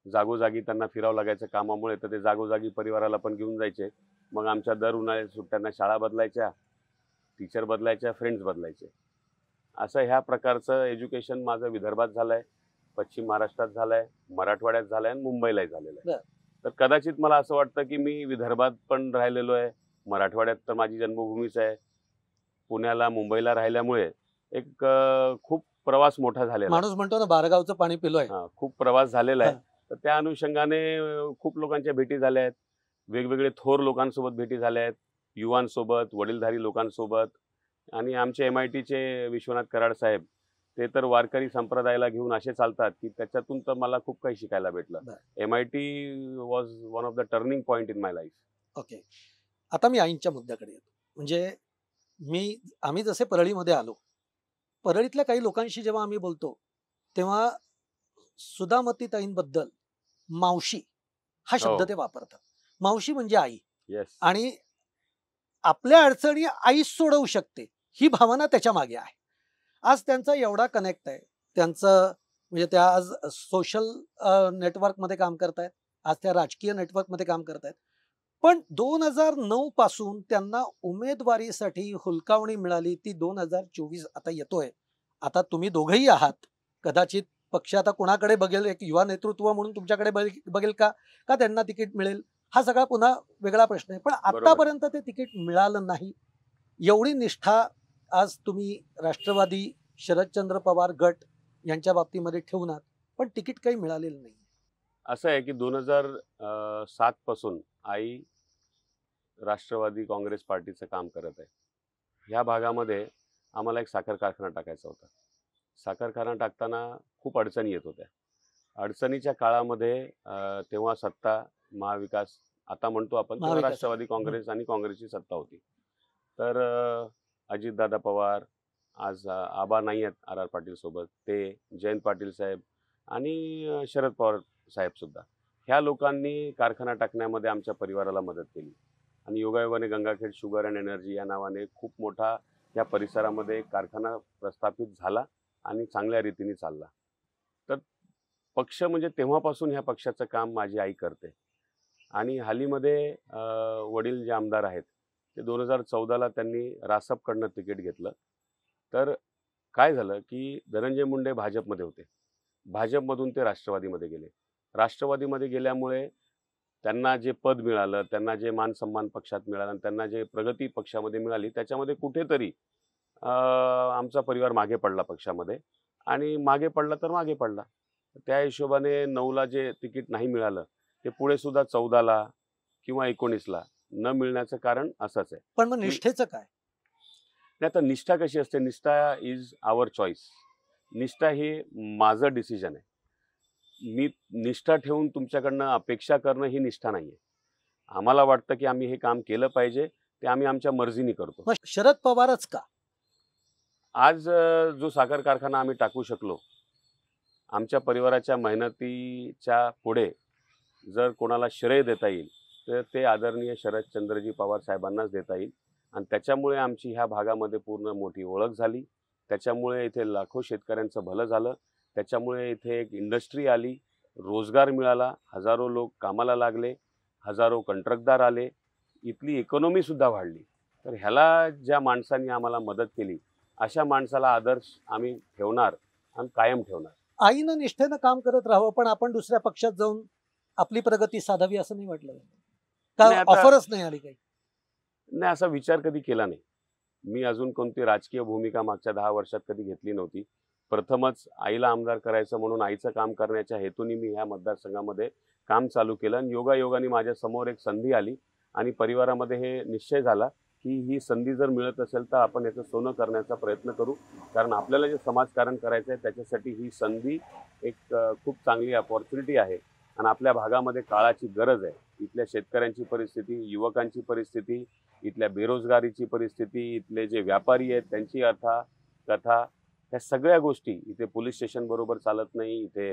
जागोजागी त्यांना फिरावं लागायचं कामामुळे, तर ते जागोजागी परिवाराला पण घेऊन जायचे. मग आमच्या दर उन्हाळ्याच्या सुट्ट्यांना शाळा बदलायच्या, टीचर बदलायच्या, फ्रेंड्स बदलायचे. असं ह्या प्रकारचं एज्युकेशन माझं विदर्भात झालं आहे, पश्चिम महाराष्ट्रात झालं आहे, मराठवाड्यात झालं आहे आणि मुंबईलाही झालेलं आहे. तर कदाचित मला असं वाटतं की मी विदर्भात पण राहिलेलो आहे, मराठवाड्यात तर माझी जन्मभूमीच आहे, पुण्याला मुंबईला राहिल्यामुळे एक खूप प्रवास मोठा झालेला आहे. माणूस म्हणतो ना 12 गावचं पाणी पिलोय. खूप प्रवास झालेला आहे. तर त्या अनुषंगाने खूप लोकांच्या भेटी झाल्या आहेत, वेगवेगळे थोर लोकांसोबत भेटी झाल्या आहेत, युवांसोबत, वडीलधारी लोकांसोबत. आणि आमचे MITचे विश्वनाथ कराड साहेब, ते तर वारकरी संप्रदायाला घेऊन असे चालतात की त्याच्यातून तर मला खूप काही शिकायला भेटलं. MIT was one of the turning point in my life. Okay, आता मी आईंच्या मुद्द्याकडे येतो. म्हणजे आम्ही जसे परळीमध्ये आलो, परळीतल्या काही लोकांशी जेव्हा आम्ही बोलतो, तेव्हा सुधामतीताईंबद्दल मावशी हा शब्द हो. ते वापरतात. मावशी म्हणजे आई. येस. आणि आपल्या अडचणी आई सोडवू शकते, ही भावना त्याच्या मागे आहे. आज त्यांचा एवढा कनेक्ट आहे. त्यांचं म्हणजे त्या आज सोशल नेटवर्कमध्ये काम करतायत. आज त्या राजकीय नेटवर्कमध्ये काम करतायत. पण 2009 पासून त्यांना उमेदवारीसाठी हुलकावणी मिळाली. ती 2024 आता येतोय. आता तुम्ही दोघंही आहात. कदाचित पक्ष आता कोणाकडे बघेल, एक युवा नेतृत्व म्हणून तुमच्याकडे बघेल का? का त्यांना तिकीट मिळेल? हा सगळा पुन्हा वेगळा प्रश्न आहे. पण बरोबर. आतापर्यंत ते तिकीट मिळालं नाही. एवढी निष्ठा आज तुम्ही राष्ट्रवादी शरदचंद्र पवार गट यांच्या बाबतीमध्ये ठेवूनात, पण तिकीट काही मिळालेलं नाही. असं आहे की 2007 पासून आई राष्ट्रवादी काँग्रेस पार्टीचं काम करत आहे. ह्या भागामध्ये आम्हाला एक साखर कारखाना टाकायचा होता. साखर कारखाना टाकताना खूप अडचणी येत होत्या. अडचणीच्या काळामध्ये तेव्हा सत्ता महाविकास आता म्हणतो आपण, तेव्हा महाविकास राष्ट्रवादी काँग्रेस आणि काँग्रेसची सत्ता होती. तर अजितदादा पवार, आज आबा नाही आहेत आर आर पाटील सोबत, ते जयंत पाटील साहेब आणि शरद पवार साहेब सुद्धा, ह्या लोकांनी कारखाना टाकण्यामध्ये आमच्या परिवाराला मदत केली. आणि योगायोगाने गंगाखेड शुगर अँड एनर्जी या नावाने खूप मोठा या परिसरामध्ये कारखाना प्रस्थापित झाला आणि चांगल्या रीतीने चालला. तर पक्ष म्हणजे तेव्हापासून ह्या पक्षाचं काम माझी आई करते. आणि हालीमध्ये वडील जे आमदार आहेत ते 2014ला त्यांनी रासपकडनं तिकीट घेतलं. तर काय झालं की धनंजय मुंडे भाजपमध्ये होते. भाजपमधून ते राष्ट्रवादीमध्ये गेले. राष्ट्रवादीमध्ये गेल्यामुळे त्यांना जे पद मिळालं, त्यांना जे मान सन्मान पक्षात मिळाला आणि त्यांना जे प्रगती पक्षामध्ये मिळाली, त्याच्यामध्ये कुठेतरी आमचा परिवार मागे पडला पक्षामध्ये. आणि मागे पडला तर मागे पडला. त्या हिशोबाने 9ला जे तिकीट नाही मिळालं, ते पुढे सुद्धा 14ला किंवा 19ला न मिळण्याचं कारण असंच आहे. पण मग निष्ठेचं काय? नाही, आता निष्ठा कशी असते? निष्ठा इज आवर चॉईस. निष्ठा ही माझं डिसिजन आहे. मी निष्ठा ठेवून तुमच्याकडनं अपेक्षा करणं ही निष्ठा नाहीये. आम्हाला वाटतं की आम्ही हे काम केलं पाहिजे, ते आम्ही आमच्या मर्जीने करतो. मग शरद पवारच का? आज जो साखर कारखाना आम्ही टाकू शकलो, आमच्या परिवाराच्या मेहनतीच्या पुढे जर कोणाला श्रेय देता येईल, तर ते आदरणीय शरदचंद्रजी पवार साहेबांनाच देता येईल. आणि त्याच्यामुळे आमची ह्या भागामध्ये पूर्ण मोठी ओळख झाली. त्याच्यामुळे इथे लाखो शेतकऱ्यांचं भलं झालं. त्याच्यामुळे इथे एक इंडस्ट्री आली, रोजगार मिळाला, हजारो लोक कामाला लागले, हजारो कंत्राटदार आले, इथली इकॉनॉमीसुद्धा वाढली. तर ह्याला ज्या माणसांनी आम्हाला मदत केली, अशा माणसाला आदर्श आम्ही ठेवणार आणि कायम ठेवणार. आईनं निष्ठेनं काम करत राहावं, पण आपण दुसऱ्या पक्षात जाऊन आपली प्रगती साधावी असं नाही वाटलं का? नाही, आता ऑफरच नाही आली काही? नाही, असा विचार कधी केला नाही. मी अजून कोणती राजकीय भूमिका मागच्या 10 वर्षात कधी घेतली नव्हती. प्रथमच आईला आमदार करायचं म्हणून आईचं काम करण्याच्या हेतूने मी ह्या मतदारसंघामध्ये काम चालू केलं. आणि योगायोगाने माझ्या समोर एक संधी आली आणि परिवारामध्ये हे निश्चय झाला की ही संधी जर मिळत असेल तर आपण याचं सोनं करण्याचा प्रयत्न करू. कारण आपल्याला जे समाजकारण करायचं आहे त्याच्यासाठी ही संधी एक खूप चांगली अपॉर्च्युनिटी आहे. आणि आपल्या भागामध्ये काळाची गरज आहे. इथल्या शेतकऱ्यांची परिस्थिती, युवकांची परिस्थिती, इथल्या बेरोजगारीची परिस्थिती, इथले जे व्यापारी आहेत त्यांची कथा, ह्या सगळ्या गोष्टी, इथे पोलीस स्टेशन बरोबर चालत नाही, इथे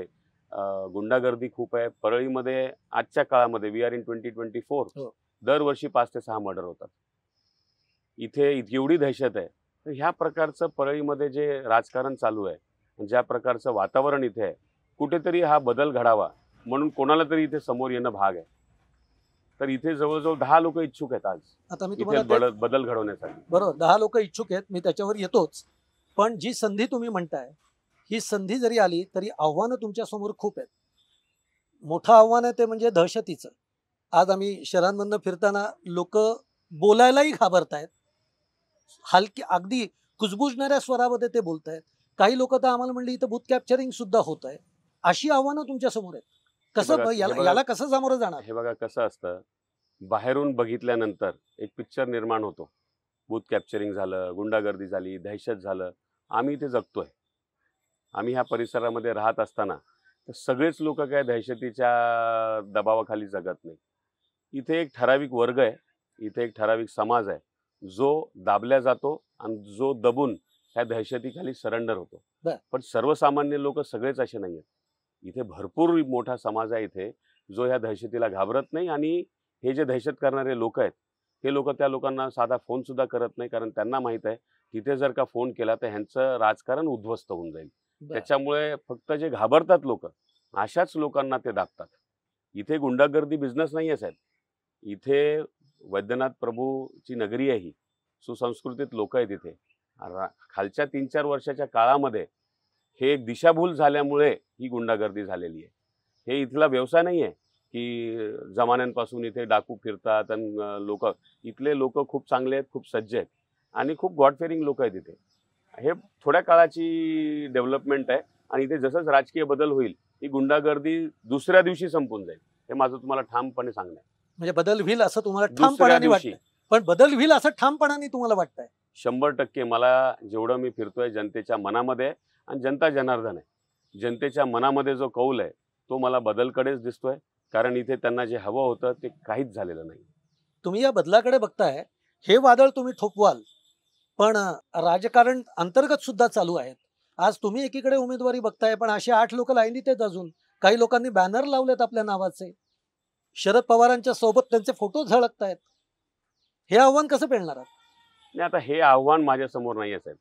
गुंडागर्दी खूप आहे. परळीमध्ये आजच्या काळामध्ये वी आर इन 2024, दरवर्षी 5 ते 6 मर्डर होतात. इथे एवढी दहशत आहे. तर ह्या प्रकारचं परळीमध्ये जे राजकारण चालू आहे, ज्या प्रकारचं वातावरण इथे आहे, कुठेतरी हा बदल घडावा म्हणून कोणाला तरी इथे समोर येणं भाग आहे. तर इथे जवळजवळ 10 लोक इच्छुक आहेत आज आता मी इथे तुम्हाला बदल घडवण्यासाठी. बरोबर 10 लोक इच्छुक आहेत, मी त्याच्यावर येतोच. पण जी संधी तुम्ही म्हणताय, ही संधी जरी आली तरी आव्हानं तुमच्या समोर खूप आहेत. मोठं आव्हान आहे ते म्हणजे दहशतीचं. आज आम्ही शहरांमधनं फिरताना लोक बोलायलाही घाबरतायत. हलकी अगदी कुजबुजणाऱ्या स्वरामध्ये ते बोलतायत. काही लोक तर आम्हाला म्हणली इथं बूथ कॅप्चरिंग सुद्धा होत आहे. अशी आव्हानं तुमच्या समोर आहेत. कसं याला कसं सामोरं जाणार? हे बघा कसं असतं, बाहेरून बघितल्यानंतर एक पिक्चर निर्माण होतो. बूथ कॅप्चरिंग झालं, गुंडागर्दी झाली, दहशत झालं. आम्ही इथे जगतोय. आम्ही ह्या परिसरामध्ये राहत असताना तर सगळेच लोक काय दहशतीच्या दबावाखाली जगत नाही. इथे एक ठराविक वर्ग आहे, इथे एक ठराविक समाज आहे, जो दाबल्या जातो आणि जो दबून ह्या दहशतीखाली सरेंडर होतो. बर. पण सर्वसामान्य लोक सगळेच असे नाही आहेत. इथे भरपूर मोठा समाज आहे इथे जो ह्या दहशतीला घाबरत नाही, आणि हे जे दहशत करणारे लोक आहेत हे लोक त्या लोकांना साधा फोन सुद्धा करत नाही, कारण त्यांना माहित आहे तिथे जर का फोन केला तर ह्यांचं राजकारण उद्ध्वस्त होऊन जाईल. बर. त्याच्यामुळे फक्त जे घाबरतात लोक अशाच लोकांना ते दाबतात. इथे गुंडागर्दी बिझनेस नाही आहे साहेब. इथे वैद्यनाथ प्रभूची नगरी आहे ही. सुसंस्कृतीत लोक आहेत इथे. खालच्या 3-4 वर्षाच्या काळामध्ये हे एक दिशाभूल झाल्यामुळे ही गुंडागर्दी झालेली आहे. हे इथला व्यवसाय नाही आहे की जमान्यांपासून इथे डाकू फिरतात आणि लोक. इथले लोक खूप चांगले आहेत, खूप सज्ज आहेत आणि खूप गॉड फेअरिंग लोक आहेत इथे. हे थोड्या काळाची डेव्हलपमेंट आहे आणि इथे जसंच राजकीय बदल होईल ही गुंडागर्दी दुसऱ्या दिवशी संपून जाईल. हे माझं तुम्हाला ठामपणे सांगणं आहे. म्हणजे बदल होईल असं तुम्हाला दुसऱ्या ठामपणाने दिवशी वाटतंय? पण बदल होईल असं ठामपणाने तुम्हाला वाटतंय? 100% मला जेवढं मी फिरतोय जनतेच्या मनामध्ये आहे, आणि जनता जनार्दन आहे. जनतेच्या मनामध्ये जो कौल आहे तो मला बदलकडेच दिसतोय, कारण इथे त्यांना जे हवं होतं ते काहीच झालेलं नाही. तुम्ही या बदलाकडे बघताय, हे वादळ तुम्ही थोपवाल, पण राजकारण अंतर्गत सुद्धा चालू आहेत. आज तुम्ही एकीकडे उमेदवारी बघताय, पण असे 8 लोक लाईनीत आहेत अजून. काही लोकांनी बॅनर लावलेत आपल्या नावाचे. शरद पवारांच्या सोबत त्यांचे फोटो झळकतायत. हे आव्हान कसं पेलणार आहात? नाही, आता हे आव्हान माझ्यासमोर नाही आहे साहेब.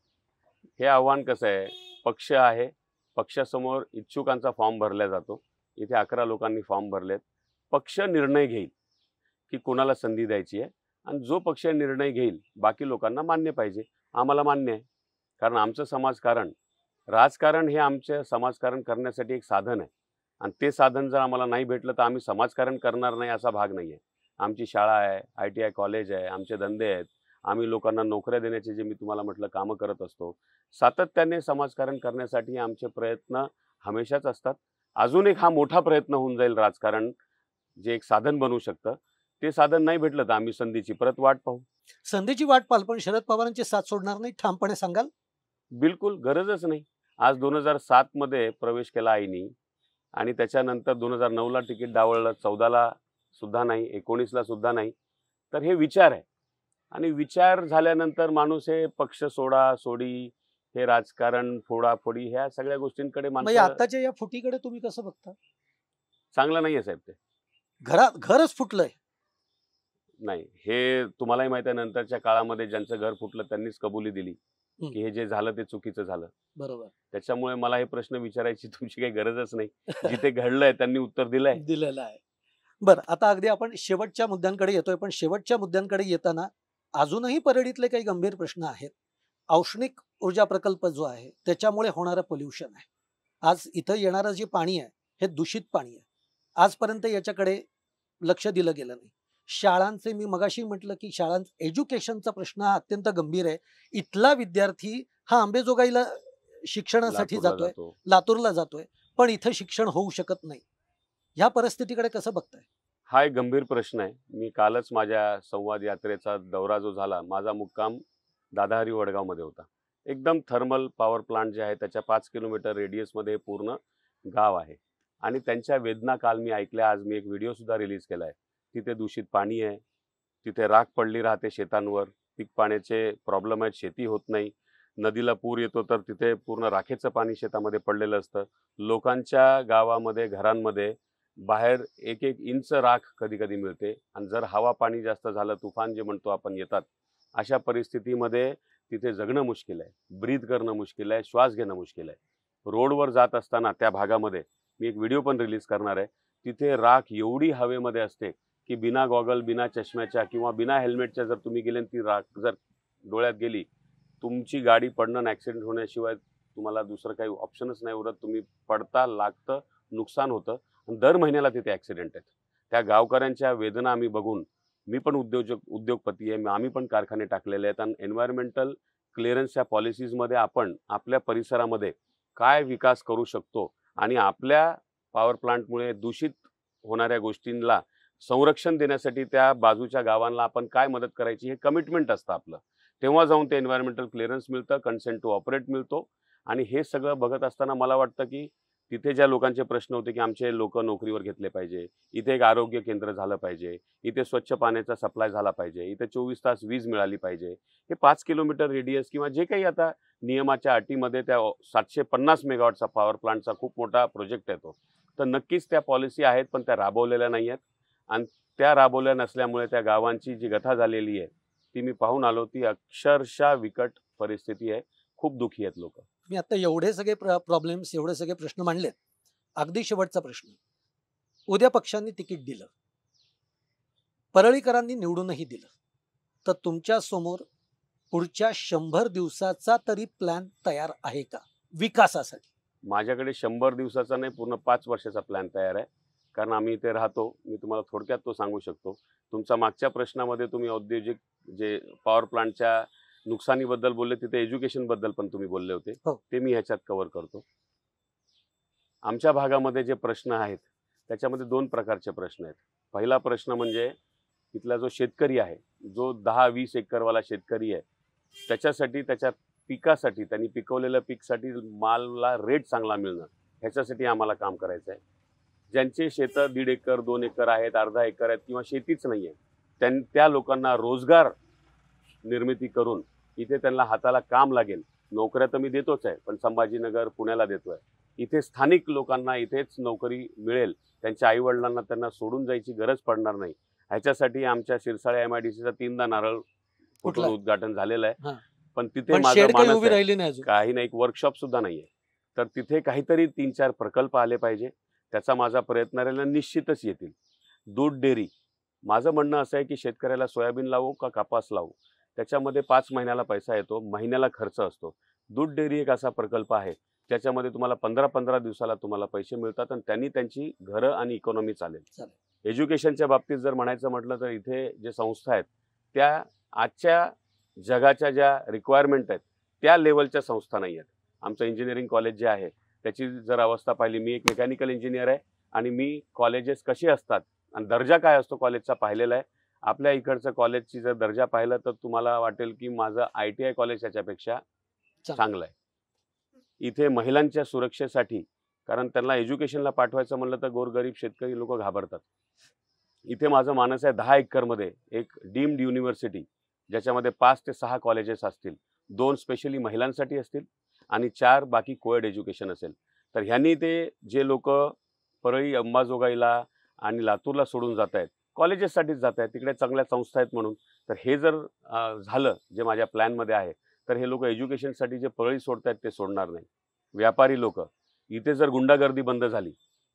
हे आव्हान कसं आहे, पक्ष आहे, पक्षासमोर इच्छुकांचा फॉर्म भरला जातो. इथे 11 लोकांनी फॉर्म भरलेत. पक्ष निर्णय घेईल की कोणाला संधी द्यायची आहे, आणि जो पक्ष निर्णय घेईल बाकी लोकांना मान्य पाहिजे. आम्हाला मान्य आहे, कारण आमचं समाजकारण, राजकारण हे आमचे समाजकारण करण्यासाठी एक साधन आहे, आणि ते साधन जर आम्हाला नाही भेटलं तर आम्ही समाजकारण करणार नाही असा भाग नाही आहे. आमची शाळा आहे, ITI कॉलेज आहे, आमचे धंदे आहेत, आम्ही लोकांना नोकऱ्या देण्याचे जे मी तुम्हाला म्हटलं कामं करत असतो. सातत्याने समाजकारण करण्यासाठी आमचे प्रयत्न हमेशाच असतात. अजून एक हा मोठा प्रयत्न होऊन जाईल राजकारण, जे एक साधन बनवू शकतं. ते साधन नाही भेटलं तर आम्ही संधीची परत वाट पाहू. संधीची वाट पाहाल, पण शरद पवारांची साथ सोडणार नाही, ठामपणे सांगाल? बिलकुल गरजच नाही. आज 2007 मध्ये प्रवेश केला आईनी, आणि त्याच्यानंतर 2009ला तिकीट डावळलं, 14ला सुद्धा नाही, 19ला सुद्धा नाही. तर हे विचार आहे, आणि विचार झाल्यानंतर माणूस हे पक्ष सोडी, हे राजकारण, फोडाफोडी, ह्या सगळ्या गोष्टींकडे म्हणजे माणसं. आताच्या या फुटीकडे तुम्ही कसं बघता? चांगलं नाहीये साहेब ते. घरच फुटलंय. नाही, हे तुम्हालाही माहिती आहे, नंतरच्या काळामध्ये ज्यांचं घर फुटलं त्यांनीच कबुली दिली की हे जे झालं ते चुकीचं झालं. बरोबर. त्याच्यामुळे मला हे प्रश्न विचारायची तुमची काही गरजच नाही. जिथे घडलंय त्यांनी उत्तर दिलंय. दिलेलं आहे. बरं, आता अगदी आपण शेवटच्या मुद्द्यांकडे येतोय, पण शेवटच्या मुद्द्यांकडे येताना अजूनही परळीतले काही गंभीर प्रश्न आहेत. औष्णिक ऊर्जा प्रकल्प जो आहे त्याच्यामुळे होणारं पोल्युशन आहे. आज इथं येणारं जे पाणी आहे हे दूषित पाणी आहे. आजपर्यंत याच्याकडे लक्ष दिलं गेलं नाही. शाळांचे, मी मगाशी म्हटलं की एज्युकेशनचा प्रश्न हा अत्यंत गंभीर आहे. इथला विद्यार्थी हा अंबेजोगाईला शिक्षणासाठी लातूरला जातोय, जातो. लातूरला जातोय, पण इथं शिक्षण होऊ शकत नाही. ह्या परिस्थितीकडे कसं बघताय? हा एक गंभीर प्रश्न आहे. मी कालच माझ्या संवाद यात्रेचा दौरा जो झाला, माझा मुक्काम दादाहरी वडगावमध्ये होता. एकदम थर्मल पॉवर प्लांट जे आहे त्याच्या 5 किलोमीटर रेडियसमध्ये पूर्ण गाव आहे, आणि त्यांच्या वेदना काल मी ऐकल्या. आज मी एक व्हिडिओ सुद्धा रिलीज केला आहे. तिथे दूषित पाणी आहे, तिथे राख पडली राहते शेतांवर, पीक पाण्याचे प्रॉब्लेम आहेत, शेती होत नाही. नदीला पूर येतो तर तिथे पूर्ण राखेचं पाणी शेतामध्ये पडलेलं असतं. लोकांच्या गावामध्ये, घरांमध्ये बाहेर 1-1 इंच राख कधी कधी मिळते, आणि जर हवा पाणी जास्त झालं, तुफान जे म्हणतो आपण येतात, अशा परिस्थितीमध्ये तिथे जगणं मुश्किल आहे, ब्रीथ करणं मुश्किल आहे, श्वास घेणं मुश्किल आहे. रोडवर जात असताना त्या भागामध्ये मी एक व्हिडिओ पण रिलीज करणार आहे. तिथे राख एवढी हवेमध्ये असते की बिना गॉगल, बिना चष्म्याच्या किंवा बिना हेल्मेटच्या जर तुम्ही गेले, ती राख जर डोळ्यात गेली, तुमची गाडी पडणं, ॲक्सिडेंट होण्याशिवाय तुम्हाला दुसरं काही ऑप्शनच नाही उरत. तुम्ही पडता, लागतं, नुकसान होतं, आणि दर महिन्याला तिथे ॲक्सिडेंट आहेत. त्या गावकऱ्यांच्या वेदना आम्ही बघून, मी पण उद्योगपती आहे, आम्ही पण कारखाने टाकलेले आहेत, आणि एन्व्हायरमेंटल क्लिअरन्सच्या पॉलिसीजमध्ये आपण आपल्या परिसरामध्ये काय विकास करू शकतो, आणि आपल्या पॉवर प्लांटमुळे दूषित होणाऱ्या गोष्टींना संरक्षण देण्यासाठी त्या बाजूच्या गावांना आपण काय मदत करायची, हे कमिटमेंट असतं आपलं. तेव्हा जाऊन ते एन्व्हायरमेंटल क्लिअरन्स मिळतं, कन्सेंट टू ऑपरेट मिळतो. आणि हे सगळं बघत असताना मला वाटतं की तिथे ज्या लोकांचे प्रश्न होते की आमचे लोक नोकरीवर घेतले पाहिजे, इथे एक आरोग्य केंद्र झालं पाहिजे, इथे स्वच्छ पाण्याचा सप्लाय झाला पाहिजे, इथे 24 तास वीज मिळाली पाहिजे, हे 5 किलोमीटर रेडियस किंवा जे काही आता नियमाच्या अटीमध्ये त्या 750 मेगावॉटचा पॉवर प्लांटचा खूप मोठा प्रोजेक्ट येतो. तर नक्कीच त्या पॉलिसी आहेत, पण त्या राबवलेल्या नाही आहेत. आणि त्या राबवल्या नसल्यामुळे त्या गावांची जी गथा झालेली आहे ती मी पाहून आलो. ती अक्षरशः विकट परिस्थिती आहे. खूप दुःखी आहेत लोक. मी आता एवढे सगळे प्रॉब्लेम्स, एवढे सगळे प्रश्न मांडलेत. अगदी शेवटचा प्रश्न, उद्या पक्षांनी तिकीट दिलं, परळीकरांनी निवडूनही दिलं, तर तुमच्या समोर पुढच्या 100 दिवसाचा तरी प्लॅन तयार आहे का विकासासाठी? माझ्याकडे 100 दिवसाचा नाही, पूर्ण 5 वर्षाचा प्लॅन तयार आहे. कारण आम्ही इथे राहतो. मी तुम्हाला थोडक्यात तो सांगू शकतो. तुमचा मागच्या प्रश्नामध्ये तुम्ही औद्योगिक जे पॉवर प्लांटच्या नुकसानीबद्दल बोलले, तिथे एज्युकेशनबद्दल पण तुम्ही बोलले होते. हो. ते मी ह्याच्यात कव्हर करतो. आमच्या भागामध्ये जे प्रश्न आहेत त्याच्यामध्ये 2 प्रकारचे प्रश्न आहेत. पहिला प्रश्न म्हणजे इथला जो शेतकरी आहे, जो 10-20 एकरवाला शेतकरी आहे, त्याच्यासाठी त्याच्या पिकासाठी, त्यांनी पिकवलेल्या पीकसाठी मालला रेट चांगला मिळणं, ह्याच्यासाठी आम्हाला काम करायचं आहे. ज्यांचे शेतं 1.5 एकर 2 एकर आहेत, अर्धा एकर आहेत किंवा शेतीच नाही आहे, त्या लोकांना रोजगार निर्मिती करून इथे त्यांना हाताला काम लागेल. नोकऱ्या तर मी देतोच आहे, पण संभाजीनगर पुण्याला देतोय. इथे स्थानिक लोकांना इथेच नोकरी मिळेल, त्यांच्या आईवडिलांना त्यांना सोडून जायची गरज पडणार नाही. ह्याच्यासाठी आमच्या शिरसाळे MIDCचा 3दा नारळ कुठला? उद्घाटन झालेलं आहे. हां. पण तिथे पण माझं शेड काही मानस उभी आहे, राहिली नाही अजून. काही नाही, एक वर्कशॉप सुद्धा नाहीये. तर तिथे काहीतरी 3-4 प्रकल्प आले पाहिजे. त्याचा माझा प्रयत्न राहिला. निश्चितच येतील. दूध डेअरी, माझं म्हणणं असं आहे की शेतकऱ्याला सोयाबीन लावू का कापूस लावू, त्याच्यामध्ये 5 महिन्याला पैसा येतो, महिन्याला खर्च असतो. दूध डेअरी एक असा प्रकल्प आहे ज्याच्यामध्ये तुम्हाला 15-15 दिवसाला तुम्हाला पैसे मिळतात आणि त्यांनी त्यांची घरं आणि इकॉनॉमी चालेल. एज्युकेशनच्या बाबतीत जर म्हणायचं म्हटलं तर इथे जे संस्था आहेत त्या आजच्या जगाच्या ज्या रिक्वायरमेंट आहेत त्या लेवलच्या संस्था नाही आहेत. आमचं इंजिनिअरिंग कॉलेज जे आहे त्याची जर अवस्था पाहिली, मी एक मेकॅनिकल इंजिनियर आहे आणि मी कॉलेजेस कसे असतात आणि दर्जा काय असतो कॉलेजचा पाहिलेला आहे. आपल्या इकडचं कॉलेजची जर दर्जा पाहिलं तर तुम्हाला वाटेल की माझं ITI कॉलेज याच्यापेक्षा चांगलं आहे. इथे महिलांच्या सुरक्षेसाठी, कारण त्यांना एज्युकेशनला पाठवायचं म्हणलं तर गोरगरीब शेतकरी लोक घाबरतात. इथे माझं मानस आहे 10 एकरमध्ये एक डीम्ड युनिव्हर्सिटी, ज्याच्यामध्ये 5 ते 6 कॉलेजेस असतील, 2 स्पेशली महिलांसाठी असतील आणि 4 बाकी कोएड एज्युकेशन असेल. तर ह्यांनी ते जे लोक परळी, अंबाजोगाईला आणि लातूरला सोडून जात आहेत, कॉलेजेससाठीच जात आहेत, तिकडे चांगल्या संस्था आहेत म्हणून. तर हे जर झालं जे माझ्या प्लॅनमध्ये आहे, तर हे लोक एज्युकेशनसाठी जे परळी सोडतायत ते सोडणार नाही. व्यापारी लोक, इथे जर गुंडागर्दी बंद झाली,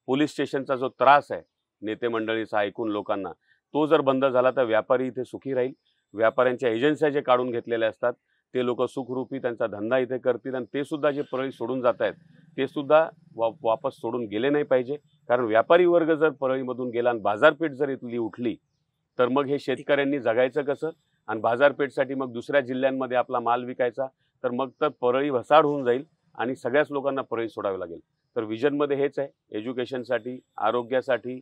पोलीस स्टेशनचा जो त्रास आहे नेते मंडळीचा ऐकून लोकांना, तो जर बंद झाला तर व्यापारी इथे सुखी राहील. व्यापाऱ्यांच्या एजन्स्या जे काढून घेतलेल्या असतात ते लोक सुखरूपी त्यांचा धंदा इथे करतील आणि ते सुद्धा जे परळी सोडून जात आहेत ते सुद्धा वापस सोडून गेले नाही पाहिजे. कारण व्यापारी वर्ग जर परळीमधून गेला आणि बाजारपेठ जर इथली उठली तर मग हे शेतकऱ्यांनी जगायचं कसं आणि बाजारपेठसाठी मग दुसऱ्या जिल्ह्यांमध्ये आपला माल विकायचा, तर मग तर परळी वसाड होऊन जाईल आणि सगळ्याच लोकांना परळी सोडावी लागेल. तर विजनमध्ये हेच आहे, एज्युकेशनसाठी, आरोग्यासाठी,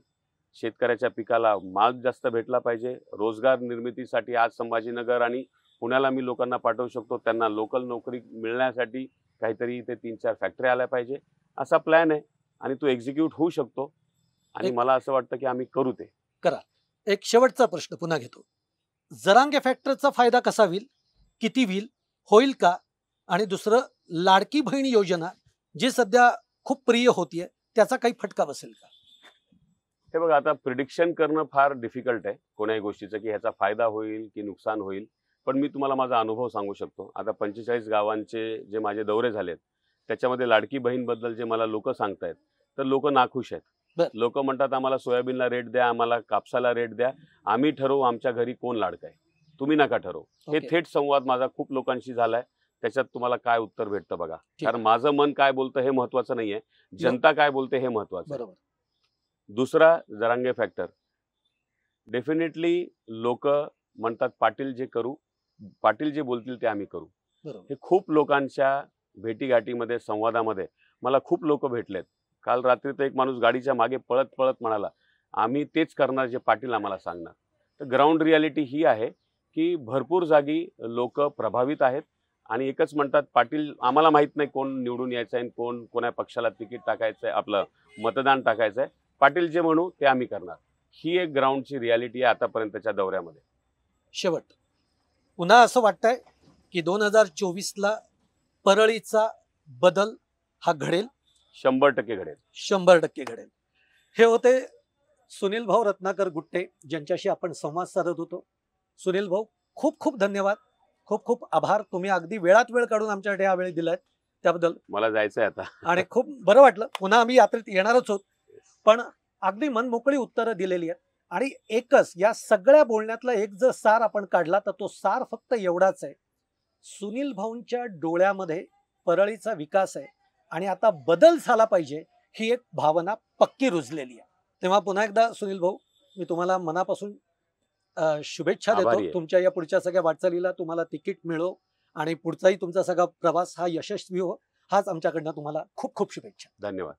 शेतकऱ्याच्या पिकाला माल जास्त भेटला पाहिजे, रोजगार निर्मितीसाठी आज संभाजीनगर आणि पुण्याला मी लोकांना पाठवू शकतो, त्यांना लोकल नोकरी मिळण्यासाठी काहीतरी इथे 3-4 फॅक्टरी आल्या पाहिजे, असा प्लॅन आहे आणि तो एक्झिक्यूट होऊ शकतो आणि मला असं वाटतं की आम्ही करू ते. करा. एक शेवटचा प्रश्न पुन्हा घेतो. जरांगे फॅक्टरचा फायदा कसा होईल, किती होईल का? आणि दुसरं, लाडकी बहीण योजना जी सध्या खूप प्रिय होतीये, त्याचा काही फटका बसेल का? हे बघा, आता प्रिडिक्शन करणं फार डिफिकल्ट आहे कोणाही गोष्टीचं की ह्याचा फायदा होईल की नुकसान होईल. पण मी तुम्हाला माझा अनुभव सांगू शकतो. आता 45 गावांचे जे माझे दौरे झालेत त्याच्यामध्ये लाडकी बहीणबद्दल जे मला लोक सांगतायत, तर लोक नाखुश आहेत. लोक म्हणतात आम्हाला सोयाबीनला रेट द्या, आम्हाला कापसाला रेट द्या, आम्ही ठरवू आमच्या घरी कोण लाडका आहे, तुम्ही नका ठरवू. हे थेट संवाद माझा खूप लोकांशी झालाय. त्याच्यात तुम्हाला काय उत्तर भेटतं बघा. कारण माझं मन काय बोलतं हे महत्वाचं नाहीये, जनता काय बोलते हे महत्वाचं आहे. दुसरा, जरांगे फॅक्टर, डेफिनेटली लोक म्हणतात पाटील जे बोलतील ते आम्ही करू. हे खूप लोकांच्या भेटीगाठीमध्ये, संवादामध्ये मला खूप लोक भेटलेत. काल रात्री तर एक माणूस गाडीच्या मागे पळत पळत म्हणाला आम्ही तेच करणार जे पाटील आम्हाला सांगणार. तर ग्राउंड रियालिटी ही आहे की भरपूर जागी लोक प्रभावित आहेत आणि एकच म्हणतात, पाटील आम्हाला माहित नाही कोण निवडून यायचं आहे, कोण कोण्या पक्षाला तिकीट टाकायचं आहे, आपलं मतदान टाकायचं आहे. पाटील जे म्हणू ते आम्ही करणार. ही एक ग्राउंडची रियालिटी आहे आतापर्यंतच्या दौऱ्यामध्ये. शेवट पुन्हा असं वाटतंय की 2024ला परळीचा बदल हा घडेल? 100% घडेल. 100% घडेल. हे होते सुनील भाऊ रत्नाकर गुट्टे, ज्यांच्याशी आपण संवाद साधत होतो. सुनील भाऊ, खूप खूप धन्यवाद, खूप खूप आभार. तुम्ही अगदी वेळात वेळ काढून आमच्याकडे हा वेळ दिलाय त्याबद्दल. मला जायचंय आता. आणि खूप बरं वाटलं. पुन्हा आम्ही यात्रेत येणारच आहोत, पण अगदी मनमोकळी उत्तरं दिलेली आहेत. आणि एकच या सगळ्या बोलण्यातला एक जर सार आपण काढला तर तो सार फक्त एवढाच आहे, सुनील भाऊंच्या डोळ्यामध्ये परळीचा विकास आहे आणि आता बदल झाला पाहिजे, ही एक भावना पक्की रुजलेली आहे. तेव्हा पुन्हा एकदा सुनील भाऊ, मी तुम्हाला मनापासून शुभेच्छा आभारी देतो. आहे. तुमच्या या पुढच्या सगळ्या वाटचालीला तुम्हाला तिकीट मिळो आणि पुढचाही तुमचा सगळा प्रवास हा यशस्वी हो, हाच आमच्याकडनं तुम्हाला खूप खूप शुभेच्छा. धन्यवाद.